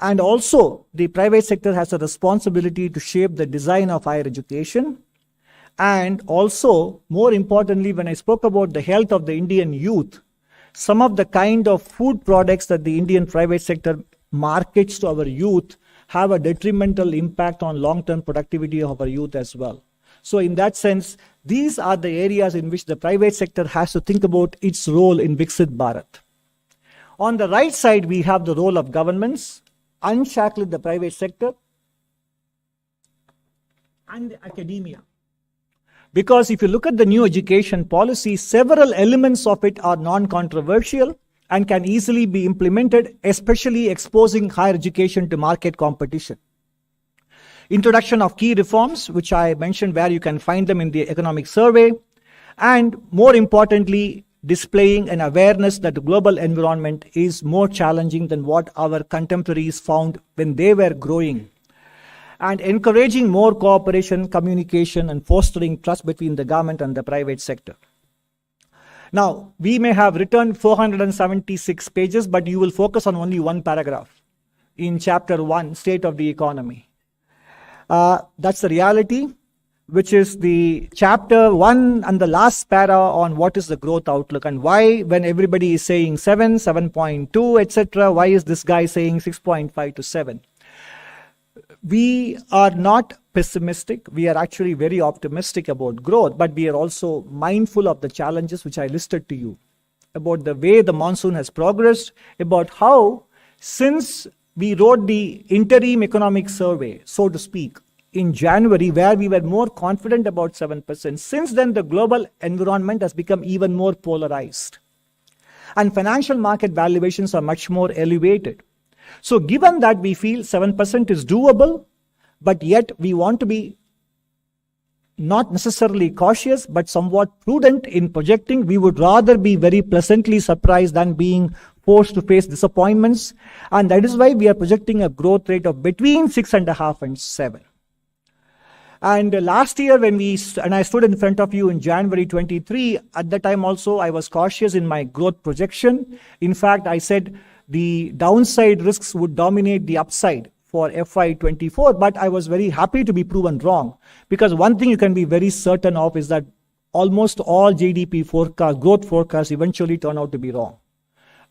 And also, the private sector has a responsibility to shape the design of higher education. And also, more importantly, when I spoke about the health of the Indian youth, some of the kind of food products that the Indian private sector markets to our youth have a detrimental impact on long-term productivity of our youth as well. So in that sense, these are the areas in which the private sector has to think about its role in Viksit Bharat. On the right side, we have the role of governments, unshackle the private sector, and the academia. Because if you look at the new education policy, several elements of it are non-controversial and can easily be implemented, especially exposing higher education to market competition. Introduction of key reforms, which I mentioned, where you can find them in the economic survey, and more importantly, displaying an awareness that the global environment is more challenging than what our contemporaries found when they were growing, and encouraging more cooperation, communication, and fostering trust between the government and the private sector. Now, we may have written 476 pages, but you will focus on only one paragraph in chapter 1, State of the Economy. That's the reality, which is the chapter 1 and the last para on what is the growth outlook and why, when everybody is saying 7, 7.2, etc., why is this guy saying 6.5 to 7? We are not pessimistic. We are actually very optimistic about growth, but we are also mindful of the challenges which I listed to you, about the way the monsoon has progressed, about how, since we wrote the interim economic survey, so to speak, in January, where we were more confident about 7%, since then the global environment has become even more polarized. And financial market valuations are much more elevated. So given that we feel 7% is doable, but yet we want to be not necessarily cautious, but somewhat prudent in projecting, we would rather be very pleasantly surprised than being forced to face disappointments. And that is why we are projecting a growth rate of between 6.5 and 7. And last year when I stood in front of you in January 23, at that time also I was cautious in my growth projection. In fact, I said the downside risks would dominate the upside for FY24, but I was very happy to be proven wrong, because one thing you can be very certain of is that almost all GDP forecasts, growth forecasts, eventually turn out to be wrong.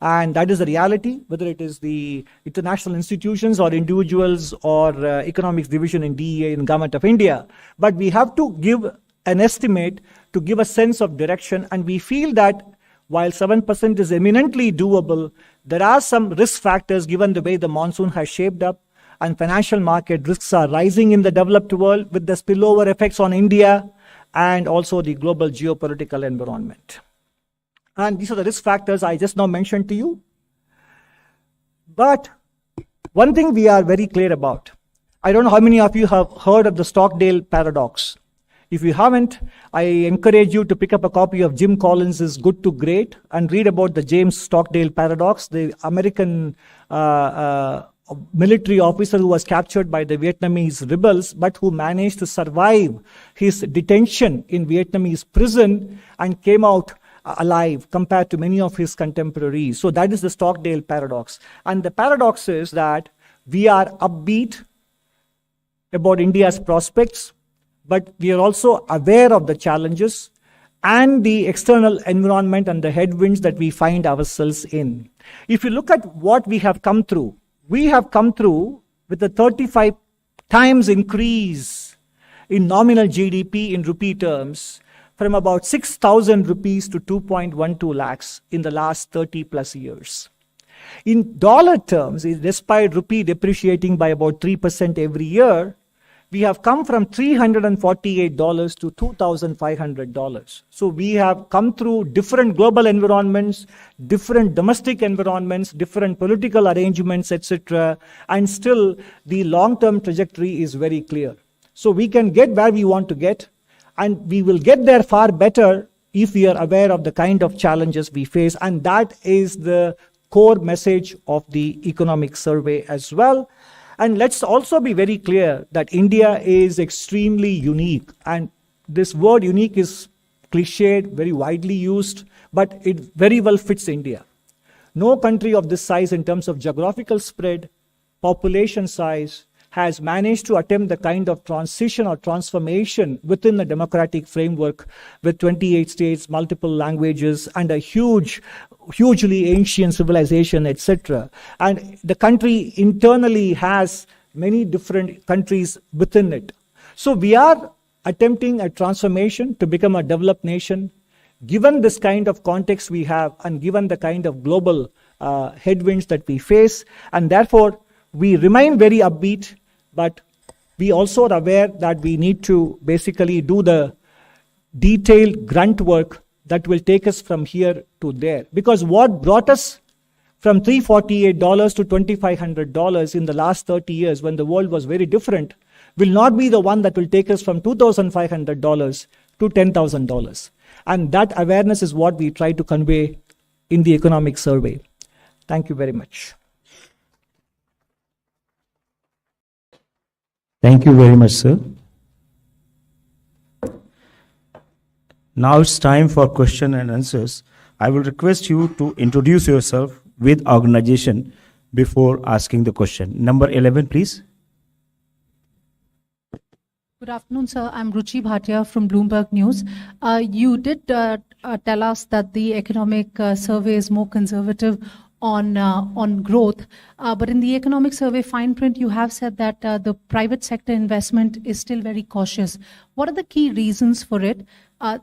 And that is the reality, whether it is the international institutions or individuals or economics division in DEA in Government of India. But we have to give an estimate to give a sense of direction, and we feel that while 7% is eminently doable, there are some risk factors given the way the monsoon has shaped up, and financial market risks are rising in the developed world with the spillover effects on India and also the global geopolitical environment. And these are the risk factors I just now mentioned to you. But one thing we are very clear about, I don't know how many of you have heard of the Stockdale paradox. If you haven't, I encourage you to pick up a copy of Jim Collins' Good to Great and read about the James Stockdale paradox, the American military officer who was captured by the Vietnamese rebels, but who managed to survive his detention in Vietnamese prison and came out alive compared to many of his contemporaries. So that is the Stockdale paradox. And the paradox is that we are upbeat about India's prospects. but we are also aware of the challenges and the external environment and the headwinds that we find ourselves in. If you look at what we have come through with a 35 times increase in nominal GDP in rupee terms, from about 6,000 rupees to 2.12 lakhs in the last 30 plus years. In dollar terms, despite rupee depreciating by about 3% every year, we have come from $348 to $2,500. So we have come through different global environments, different domestic environments, different political arrangements, etc. And still the long-term trajectory is very clear. So we can get where we want to get, and we will get there far better if we are aware of the kind of challenges we face. And that is the core message of the economic survey as well. And let's also be very clear that India is extremely unique. And this word unique is cliched, very widely used, but it very well fits India. No country of this size in terms of geographical spread, population size, has managed to attempt the kind of transition or transformation within the democratic framework with 28 states, multiple languages, and a hugely ancient civilization, etc. And the country internally has many different countries within it. So we are attempting a transformation to become a developed nation, given this kind of context we have and given the kind of global headwinds that we face. And therefore, we remain very upbeat, but we also are aware that we need to basically do the detailed grunt work that will take us from here to there. Because what brought us from $348 to $2,500 in the last 30 years, when the world was very different, will not be the one that will take us from $2,500 to $10,000. And that awareness is what we try to convey in the economic survey. Thank you very much. Thank you very much, sir. Now it's time for question and answers. I will request you to introduce yourself with organization before asking the question. Number 11, please. Good afternoon, sir. I'm Ruchi Bhatia from Bloomberg News. You did tell us that the economic survey is more conservative on growth, but in the economic survey fine print, you have said that the private sector investment is still very cautious. What are the key reasons for it?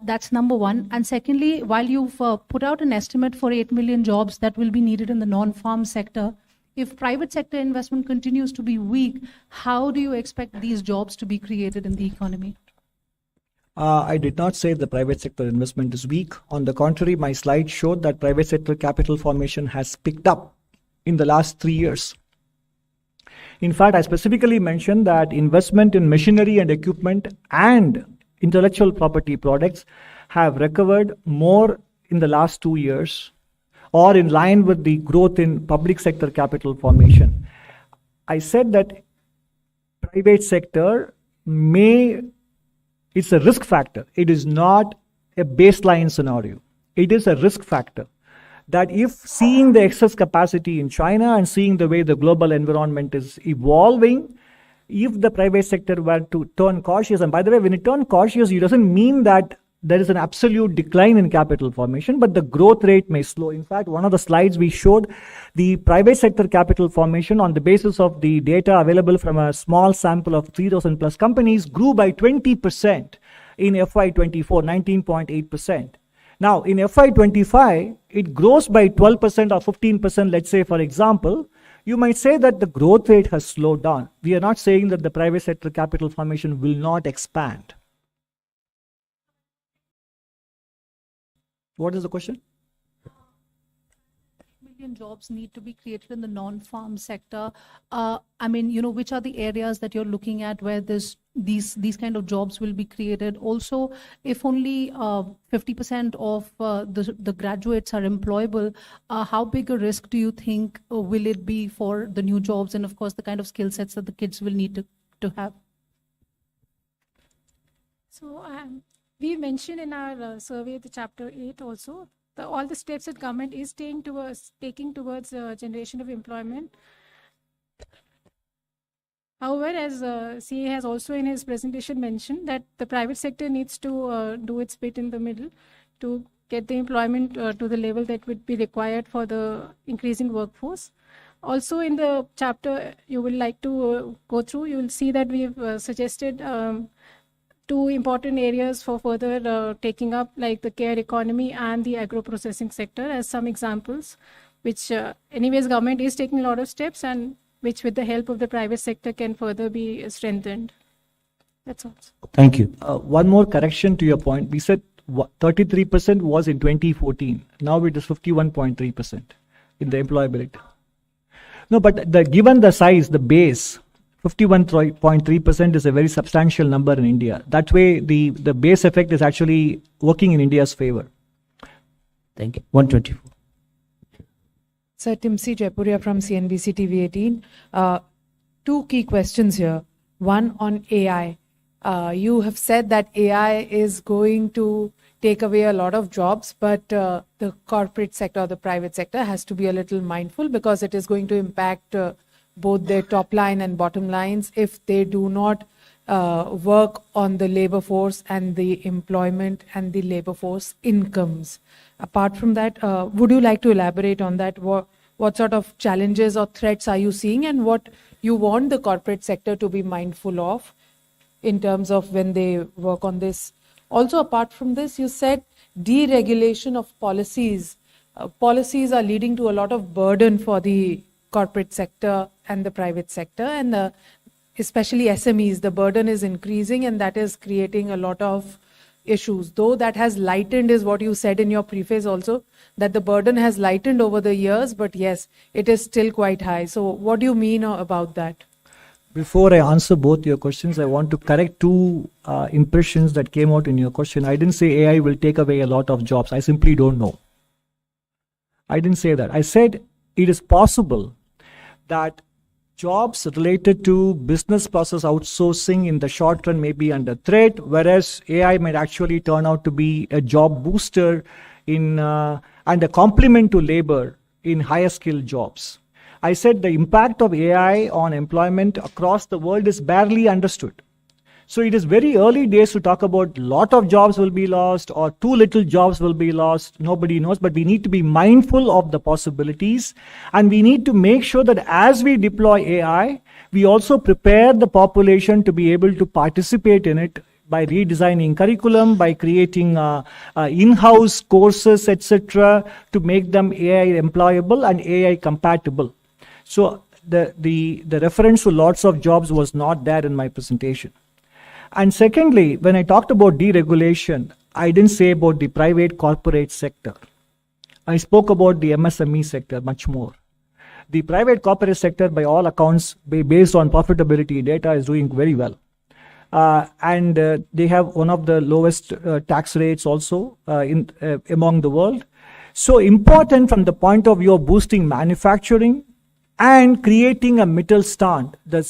That's number one. And secondly, while you've put out an estimate for 8 million jobs that will be needed in the non-farm sector, if private sector investment continues to be weak, how do you expect these jobs to be created in the economy? I did not say the private sector investment is weak. On the contrary, my slide showed that private sector capital formation has picked up in the last 3 years. In fact, I specifically mentioned that investment in machinery and equipment and intellectual property products have recovered more in the last 2 years, or in line with the growth in public sector capital formation. I said that private sector it's a risk factor. It is not a baseline scenario. It is a risk factor that if seeing the excess capacity in China and seeing the way the global environment is evolving, if the private sector were to turn cautious, and by the way, when it turns cautious, it doesn't mean that there is an absolute decline in capital formation, but the growth rate may slow. In fact, one of the slides we showed, the private sector capital formation on the basis of the data available from a small sample of 3,000 plus companies grew by 20% in FY24, 19.8%. Now, in FY25, it grows by 12% or 15%, let's say, for example. You might say that the growth rate has slowed down. We are not saying that the private sector capital formation will not expand. What is the question? Million jobs need to be created in the non-farm sector. I mean, which are the areas that you're looking at where these kind of jobs will be created? Also, if only 50% of the graduates are employable, how big a risk do you think will it be for the new jobs and, of course, the kind of skill sets that the kids will need to have? So we mentioned in our survey, the chapter 8 also, all the steps that government is taking towards generation of employment. However, as CA has also in his presentation mentioned, that the private sector needs to do its bit in the middle to get the employment to the level that would be required for the increasing workforce. Also in the chapter you will like to go through, you will see that we've suggested two important areas for further taking up, like the care economy and the agro-processing sector as some examples, which anyways government is taking a lot of steps and which with the help of the private sector can further be strengthened. That's all. Thank you. One more correction to your point. We said 33% was in 2014. Now it is 51.3% in the employability. No, but given the size, the base, 51.3% is a very substantial number in India. That way, the base effect is actually working in India's favor. Thank you. 124. Sir, Timsi Jaipuria from CNBC TV 18. Two key questions here. One on AI. You have said that AI is going to take away a lot of jobs, but the corporate sector or the private sector has to be a little mindful because it is going to impact both their top line and bottom lines if they do not work on the labor force and the employment and the labor force incomes. Apart from that, would you like to elaborate on that? What sort of challenges or threats are you seeing and what you want the corporate sector to be mindful of in terms of when they work on this? Also, apart from this, you said deregulation of policies. Policies are leading to a lot of burden for the corporate sector and the private sector, and especially SMEs. The burden is increasing and that is creating a lot of issues. Though that has lightened is what you said in your preface also, that the burden has lightened over the years, but yes, it is still quite high. So what do you mean about that? Before I answer both your questions, I want to correct two impressions that came out in your question. I didn't say AI will take away a lot of jobs. I simply don't know. I didn't say that. I said it is possible that jobs related to business process outsourcing in the short run may be under threat, whereas AI might actually turn out to be a job booster and a complement to labor in higher skilled jobs. I said the impact of AI on employment across the world is barely understood. So it is very early days to talk about lot of jobs will be lost or too little jobs will be lost. Nobody knows, but we need to be mindful of the possibilities and we need to make sure that as we deploy AI, we also prepare the population to be able to participate in it by redesigning curriculum, by creating in-house courses, etc., to make them AI employable and AI compatible. So the reference to lots of jobs was not there in my presentation. And secondly, when I talked about deregulation, I didn't say about the private corporate sector. I spoke about the MSME sector much more. The private corporate sector, by all accounts, based on profitability data, is doing very well. And they have one of the lowest tax rates also among the world. So important from the point of view of boosting manufacturing and creating a middle stand, the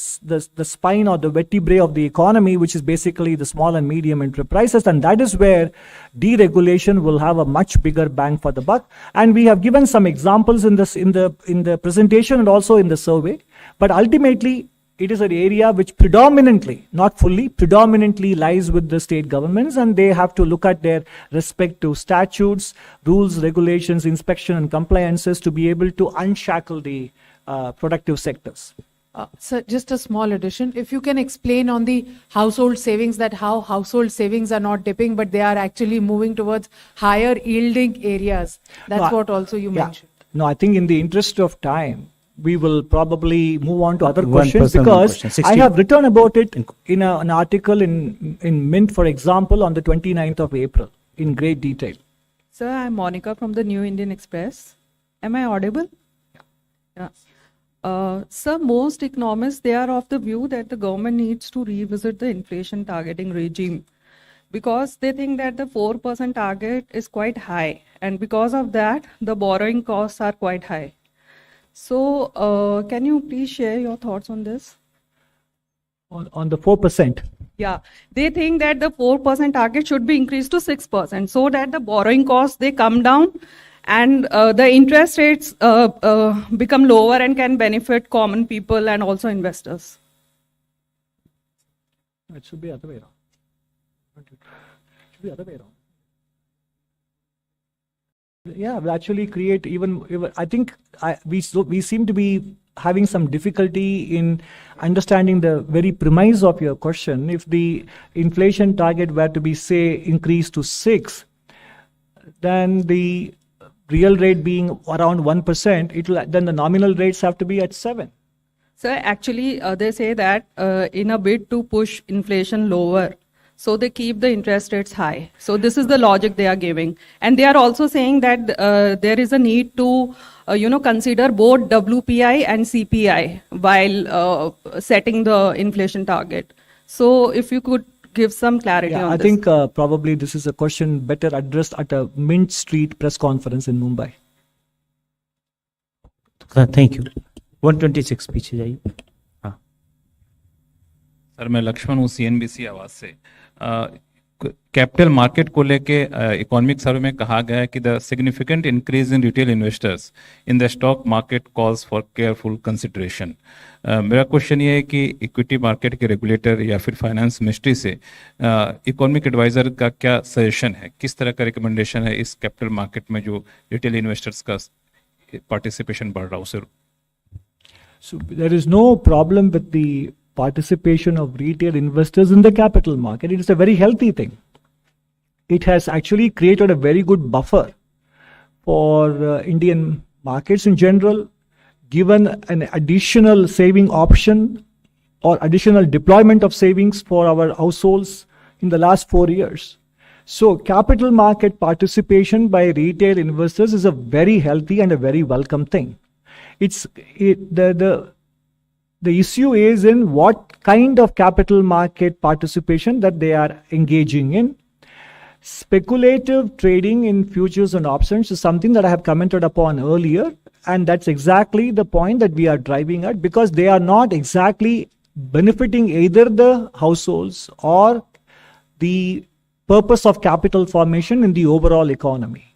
spine or the vertebrae of the economy, which is basically the small and medium enterprises, and that is where deregulation will have a much bigger bang for the buck. And we have given some examples in the presentation and also in the survey. But ultimately, it is an area which predominantly, not fully, predominantly lies with the state governments, and they have to look at their respect to statutes, rules, regulations, inspection, and compliances to be able to unshackle the productive sectors. So just a small addition. If you can explain on the household savings, that how household savings are not dipping, but they are actually moving towards higher yielding areas. That's what also you mentioned. No, I think in the interest of time, we will probably move on to other questions because I have written about it in an article in Mint, for example, on the 29th of April in great detail. Sir, I'm Monica from the New Indian Express. Am I audible? Yeah. Sir, most economists, they are of the view that the government needs to revisit the inflation targeting regime because they think that the 4% target is quite high, and because of that, the borrowing costs are quite high. So, can you please share your thoughts on this? On the 4%? Yeah, they think that the 4% target should be increased to 6% so that the borrowing costs, they come down and the interest rates become lower and can benefit common people and also investors. It should be other way around. It should be other way around. Yeah, we actually create even I think we seem to be having some difficulty in understanding the very premise of your question. If the inflation target were to be, say, increased to 6, then the real rate being around 1%, then the nominal rates have to be at 7. So actually, they say that in a bid to push inflation lower, so they keep the interest rates high. So this is the logic they are giving. And they are also saying that there is a need to, consider both WPI and CPI while setting the inflation target. So if you could give some clarity on I this. think probably this is a question better addressed at a Mint Street press conference in Mumbai. Thank you. 126 पीछे जाइए. हाँ. Sir मैं लक्ष्मण हूँ CNBC आवाज से. Capital market को लेके economic survey में कहा गया है कि the significant increase in retail investors in the stock market calls for careful consideration. मेरा क्वेश्चन ये है कि इक्विटी मार्केट के रेगुलेटर या फिर फाइनेंस मिनिस्ट्री से इकोनॉमिक एडवाइजर का क्या सजेशन है, किस तरह का रिकमेंडेशन है इस कैपिटल मार्केट में जो रिटेल इन्वेस्टर्स का पार्टिसिपेशन बढ़ रहा है उसे. So there is no problem with the participation of retail investors in the capital market. It is a very healthy thing. It has actually created a very good buffer for Indian markets in general, given an additional saving option or additional deployment of savings for our households in the last 4 years. So capital market participation by retail investors is a very healthy and a very welcome thing. The issue is in what kind of capital market participation that they are engaging in. Speculative trading in futures and options is something that I have commented upon earlier, and that's exactly the point that we are driving at, because they are not exactly benefiting either the households or the purpose of capital formation in the overall economy.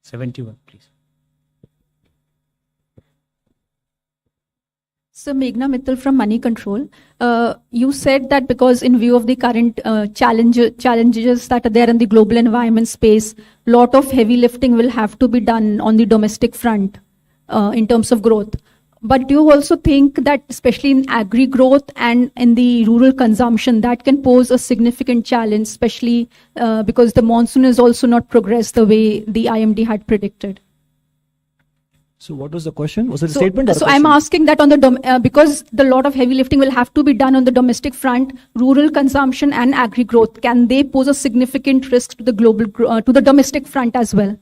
71, please. So Meghna Mittal from Money Control. You said that because in view of the current challenges that are there in the global environment space, lot of heavy lifting will have to be done on the domestic front in terms of growth. But do you also think that especially in agri growth and in the rural consumption, that can pose a significant challenge, especially because the monsoon has also not progressed the way the IMD had predicted? So what was the question? Was it a statement or a So question? I'm asking that on the because the lot of heavy lifting will have to be done on the domestic front, rural consumption and agri growth, can they pose a significant risk to the global to the domestic front as well?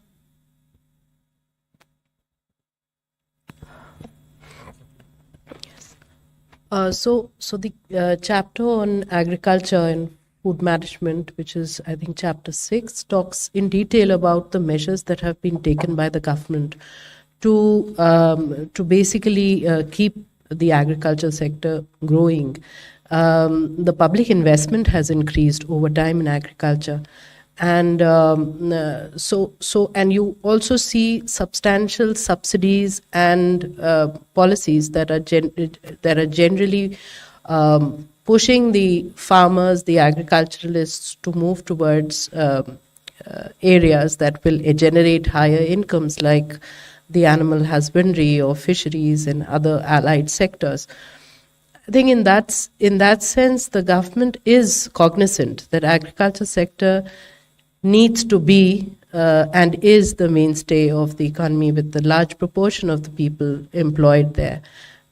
So the chapter on agriculture and food management, which is I think chapter 6, talks in detail about the measures that have been taken by the government to basically keep the agriculture sector growing. The public investment has increased over time in agriculture, and and you also see substantial subsidies and policies that are generally pushing the farmers, the agriculturalists, to move towards areas that will generate higher incomes, like the animal husbandry or fisheries and other allied sectors. I think in that sense, the government is cognizant that agriculture sector needs to be and is the mainstay of the economy, with the large proportion of the people employed there.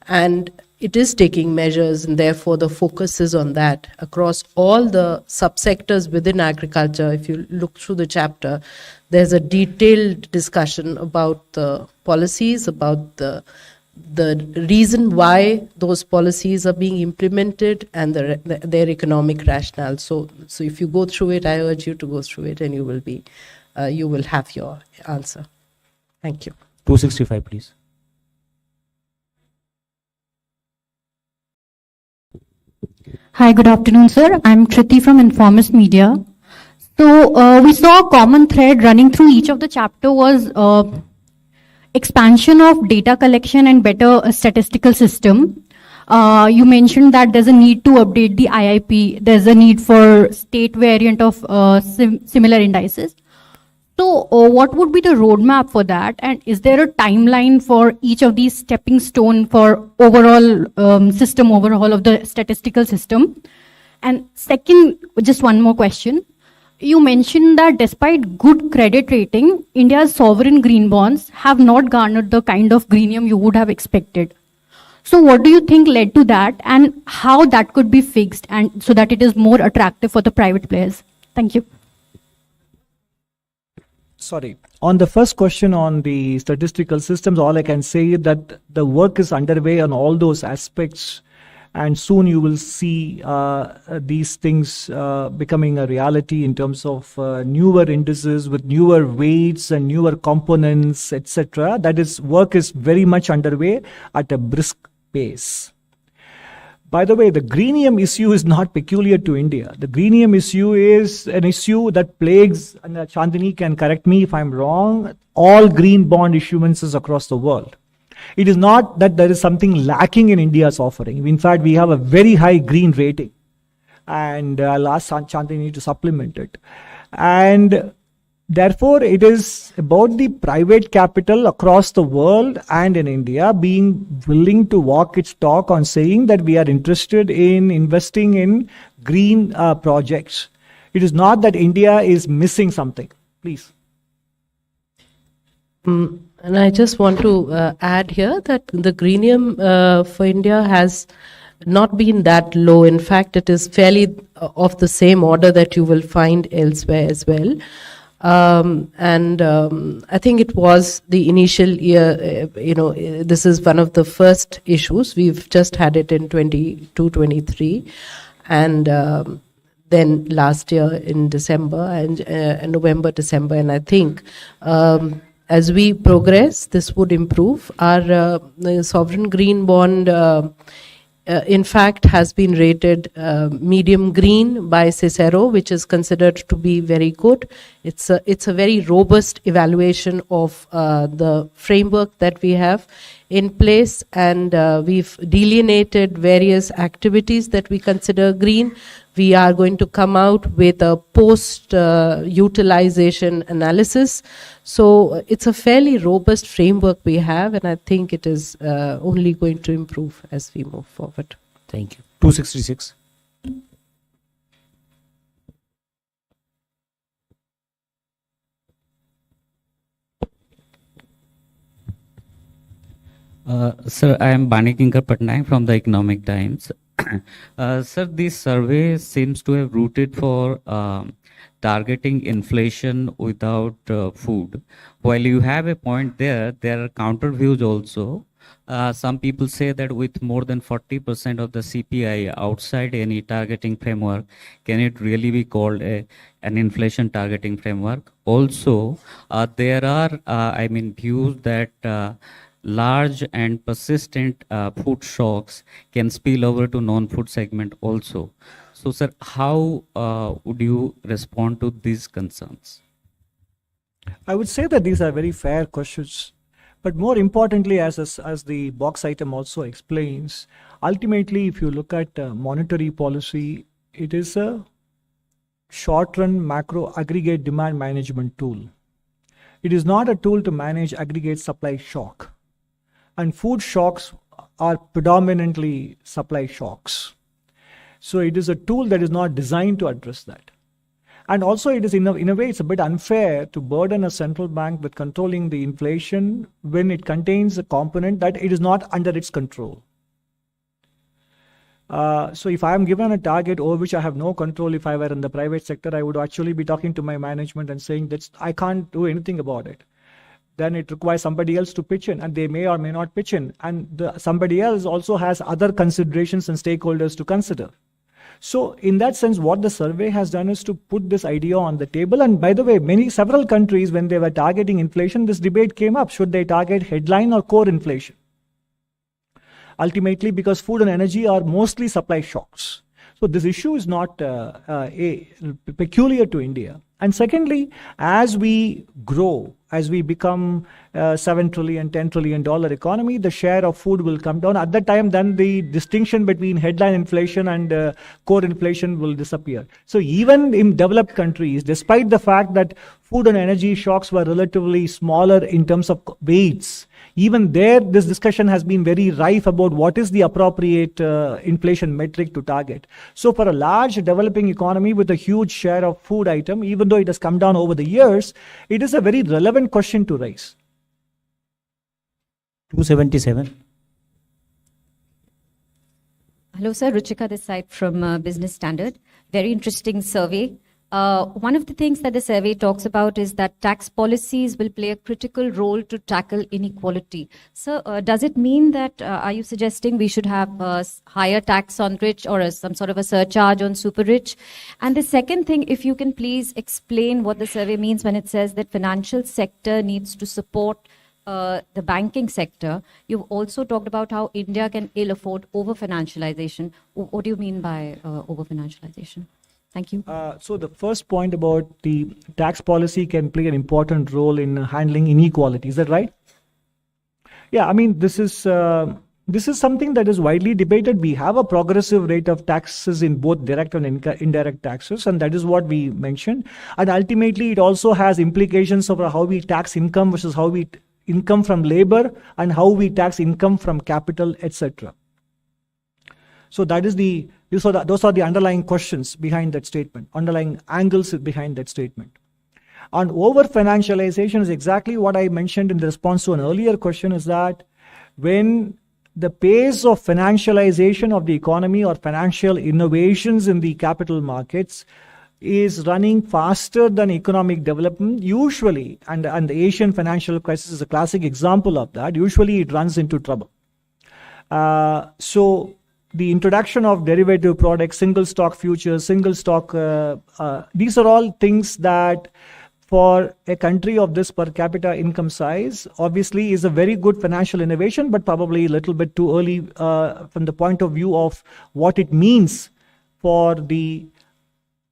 And it is taking measures, and therefore the focus is on that across all the subsectors within agriculture. If you look through the chapter, there's a detailed discussion about the policies, about the reason why those policies are being implemented, and their economic rationale. So if you go through it, I urge you to go through it, and you will have your answer. Thank you. 265, please. Hi, good afternoon, sir. I'm Kriti from Informist Media. So we saw a common thread running through each of the chapter was expansion of data collection and better statistical system. You mentioned that there's a need to update the IIP. There's a need for state variant of similar indices. So what would be the roadmap for that? And is there a timeline for each of these stepping stone for overall overhaul of the statistical system? And second, just one more question. You mentioned that despite good credit rating, India's sovereign green bonds have not garnered the kind of greenium you would have expected. So what do you think led to that, and how that could be fixed and so that it is more attractive for the private players? Thank you. Sorry. On the first question on the statistical systems, all I can say is that the work is underway on all those aspects, and soon you will see these things becoming a reality in terms of newer indices with newer weights and newer components, etc. That is, work is very much underway at a brisk pace. By the way, the greenium issue is not peculiar to India. The greenium issue is an issue that plagues, and Chandini can correct me if I'm wrong, all green bond issuances across the world. It is not that there is something lacking in India's offering. In fact, we have a very high green rating. And I'll ask Chandini to supplement it. And therefore, it is about the private capital across the world and in India being willing to walk its talk on saying that we are interested in investing in green projects. It is not that India is missing something. Please. And I just want to add here that the greenium for India has not been that low. In fact, it is fairly of the same order that you will find elsewhere as well. I think it was the initial year, this is one of the first issues. We've just had it in 22-23, and then last year in December and November, December, and I think as we progress, this would improve. Our sovereign green bond, in fact, has been rated medium green by Cicero, which is considered to be very good. It's a very robust evaluation of the framework that we have in place, and we've delineated various activities that we consider green. We are going to come out with a post-utilization analysis. So it's a fairly robust framework we have, and I think it is only going to improve as we move forward. Thank you. 266. Sir, I am Banikinkar Patnaik from the Economic Times. Sir, this survey seems to have rooted for targeting inflation without food. While you have a point there are counter views also. Some people say that with more than 40% of the CPI outside any targeting framework, can it really be called an inflation targeting framework? Also, there are, views that large and persistent food shocks can spill over to non-food segment also. So, sir, how would you respond to these concerns? I would say that these are very fair questions. But more importantly, as the box item also explains, ultimately, if you look at monetary policy, it is a short-run macro aggregate demand management tool. It is not a tool to manage aggregate supply shock. And food shocks are predominantly supply shocks. So it is a tool that is not designed to address that. And also it is in a way, it's a bit unfair to burden a central bank with controlling the inflation when it contains a component that it is not under its control. So if I am given a target over which I have no control, if I were in the private sector, I would actually be talking to my management and saying that I can't do anything about it. Then it requires somebody else to pitch in, and they may or may not pitch in. And somebody else also has other considerations and stakeholders to consider. So in that sense, what the survey has done is to put this idea on the table. And by the way, several countries, when they were targeting inflation, this debate came up. Should they target headline or core inflation? Ultimately, because food and energy are mostly supply shocks. So this issue is not peculiar to India. And secondly, as we grow, as we become $7 trillion, $10 trillion economy, the share of food will come down. At that time, then the distinction between headline inflation and core inflation will disappear. So even in developed countries, despite the fact that food and energy shocks were relatively smaller in terms of weights, even there, this discussion has been very rife about what is the appropriate inflation metric to target. So for a large developing economy with a huge share of food item, even though it has come down over the years, it is a very relevant question to raise. 277. Hello, sir. Ruchika this side from Business Standard. Very interesting survey. One of the things that the survey talks about is that tax policies will play a critical role to tackle inequality. So, does it mean that, are you suggesting we should have higher tax on rich or some sort of a surcharge on super rich? And the second thing, if you can please explain what the survey means when it says that financial sector needs to support the banking sector. You've also talked about how India can ill afford over-financialization. What do you mean by over-financialization? Thank you. So the first point about the tax policy can play an important role in handling inequality. Is that right? Yeah, I mean, this is something that is widely debated. We have a progressive rate of taxes in both direct and indirect taxes, and that is what we mentioned. And ultimately, it also has implications over how we tax income versus how we income from labor and how we tax income from capital, etc. So that is those are the underlying questions behind that statement, underlying angles behind that statement. And over-financialization is exactly what I mentioned in response to an earlier question, is that when the pace of financialization of the economy or financial innovations in the capital markets is running faster than economic development, usually, and the Asian financial crisis is a classic example of that, usually it runs into trouble. So the introduction of derivative products, single stock futures, single stock, these are all things that for a country of this per capita income size, obviously is a very good financial innovation, but probably a little bit too early from the point of view of what it means for the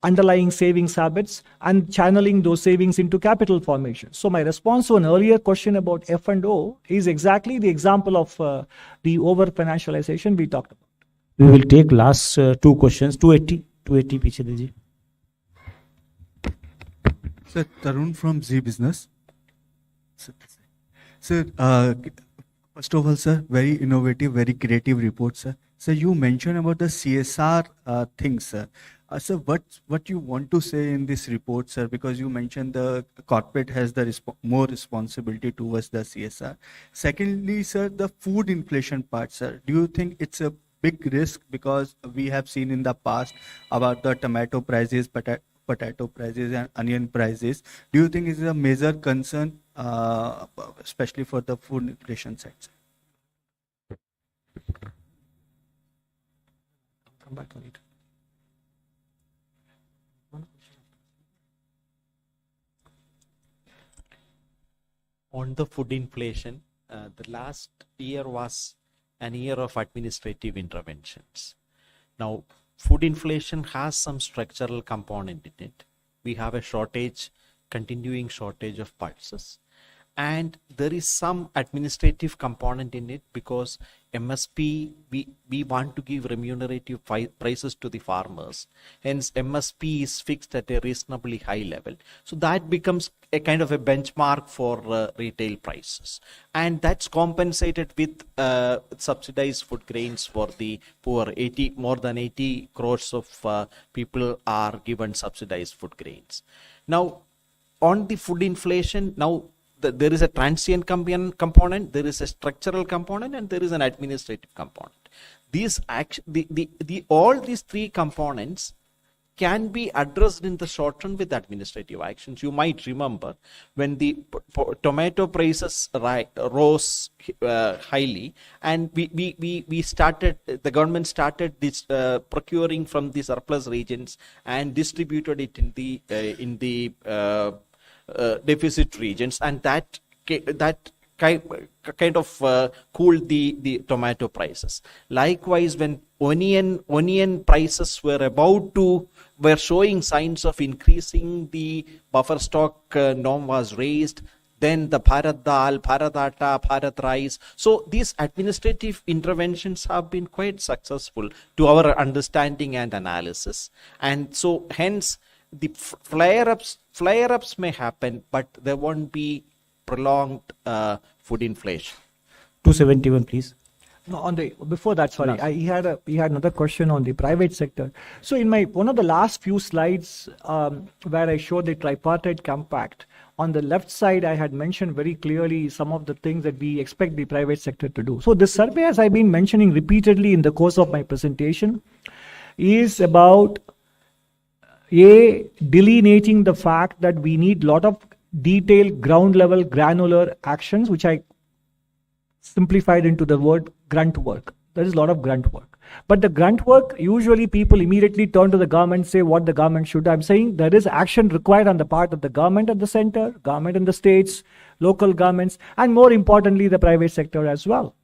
underlying savings habits and channeling those savings into capital formation. So my response to an earlier question about F&O is exactly the example of the over-financialization we talked about. We will take last two questions. 280 piche dejiye. Sir, Tarun from Z Business. Sir, first of all, sir, very innovative, very creative report, sir. Sir, you mentioned about the CSR things, sir. Sir, what you want to say in this report, sir? Because you mentioned the corporate has the more responsibility towards the CSR. Secondly, sir, the food inflation part, sir. Do you think it's a big risk, because we have seen in the past about the tomato prices, potato prices and onion prices? Do you think it's a major concern, especially for the food inflation sector? Come back on it. On the food inflation, the last year was an year of administrative interventions. Now, food inflation has some structural component in it. We have a continuing shortage of pulses. And there is some administrative component in it, because MSP, we want to give remunerative prices to the farmers. Hence, MSP is fixed at a reasonably high level. So that becomes a kind of a benchmark for retail prices. And that's compensated with subsidized food grains for the poor. More than 80 crores of people are given subsidized food grains. Now, on the food inflation, there is a transient component, there is a structural component, and there is an administrative component. All these three components can be addressed in the short run with administrative actions. You might remember when the tomato prices rose highly, and the government started procuring from the surplus regions and distributed it in the deficit regions, and that kind of cooled the tomato prices. Likewise, when onion prices were showing signs of increasing, the buffer stock norm was raised. Then the Bharat Dal, Bharat Atta, Bharat Rice. So these administrative interventions have been quite successful to our understanding and analysis. And so hence the flare-ups may happen, but there won't be prolonged food inflation. 271, please. No, before that, sorry, he had another question on the private sector. So in one of the last few slides where I showed the tripartite compact, on the left side, I had mentioned very clearly some of the things that we expect the private sector to do. So this survey, as I've been mentioning repeatedly in the course of my presentation, is about delineating the fact that we need a lot of detailed ground level granular actions, which I simplified into the word grunt work. There is a lot of grunt work. But the grunt work, usually people immediately turn to the government and say what the government should do. I'm saying there is action required on the part of the government at the center, government in the states, local governments, and more importantly, the private sector as well.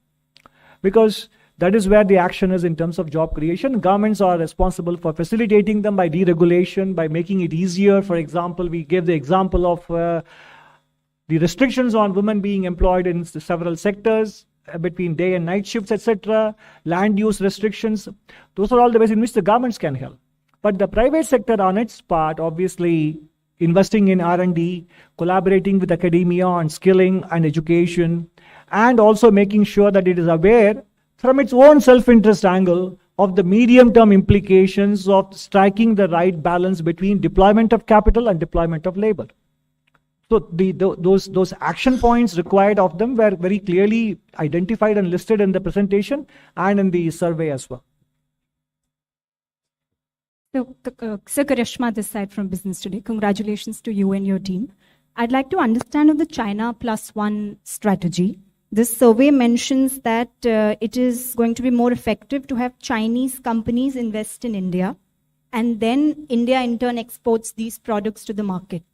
Because that is where the action is in terms of job creation. Governments are responsible for facilitating them by deregulation, by making it easier. For example, we gave the example of the restrictions on women being employed in several sectors, between day and night shifts, etc., land use restrictions. Those are all the ways in which the governments can help. But the private sector on its part, obviously investing in R&D, collaborating with academia on skilling and education, and also making sure that it is aware from its own self-interest angle of the medium-term implications of striking the right balance between deployment of capital and deployment of labor. So those action points required of them were very clearly identified and listed in the presentation and in the survey as well. So, Sir Karishma this side from Business Today. Congratulations to you and your team. I'd like to understand of the China Plus One strategy. This survey mentions that it is going to be more effective to have Chinese companies invest in India, and then India in turn exports these products to the market.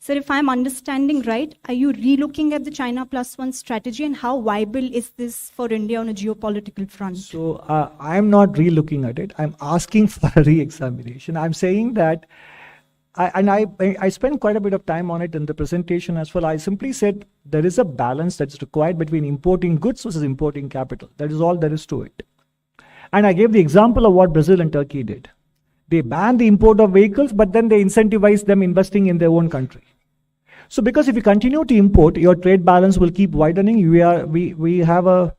Sir, if I'm understanding right, are you relooking at the China Plus One strategy, and how viable is this for India on a geopolitical front? So I'm not relooking at it. I'm asking for a re-examination. I'm saying that, I spent quite a bit of time on it in the presentation as well. I simply said there is a balance that's required between importing goods versus importing capital. That is all there is to it. And I gave the example of what Brazil and Turkey did. They banned the import of vehicles, but then they incentivized them investing in their own country. So because if you continue to import, your trade balance will keep widening. We have a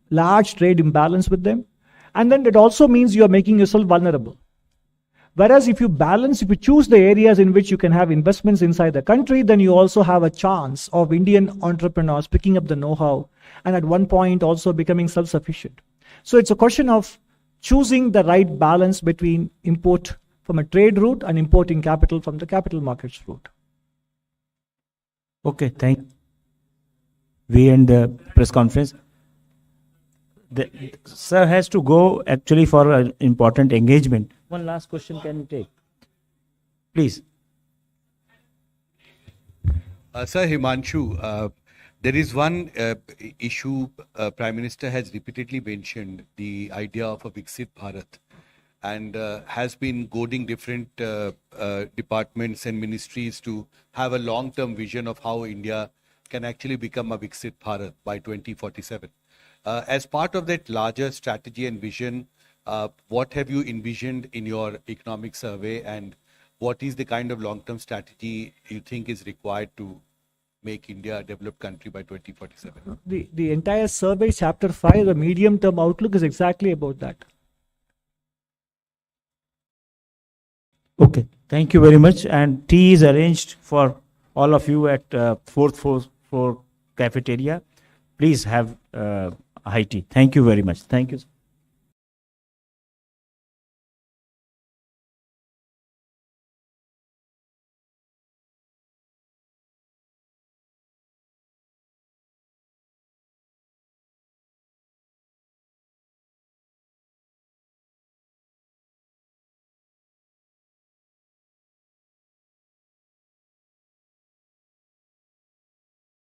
large trade imbalance with them. And then it also means you are making yourself vulnerable. Whereas if you choose the areas in which you can have investments inside the country, then you also have a chance of Indian entrepreneurs picking up the know-how and at one point also becoming self-sufficient. So it's a question of choosing the right balance between import from a trade route and importing capital from the capital markets route. Okay, thank you. We end the press conference. The sir has to go actually for an important engagement. One last question can you take? Please. Sir Himanshu, there is one issue Prime Minister has repeatedly mentioned, the idea of a Viksit Bharat, and has been goading different departments and ministries to have a long-term vision of how India can actually become a Viksit Bharat by 2047. As part of that larger strategy and vision, what have you envisioned in your economic survey, and what is the kind of long-term strategy you think is required to make India a developed country by 2047? The entire survey, chapter 5, the medium-term outlook, is exactly about that. Okay, thank you very much. And tea is arranged for all of you at 4th floor cafeteria. Please have high tea. Thank you very much. Thank you.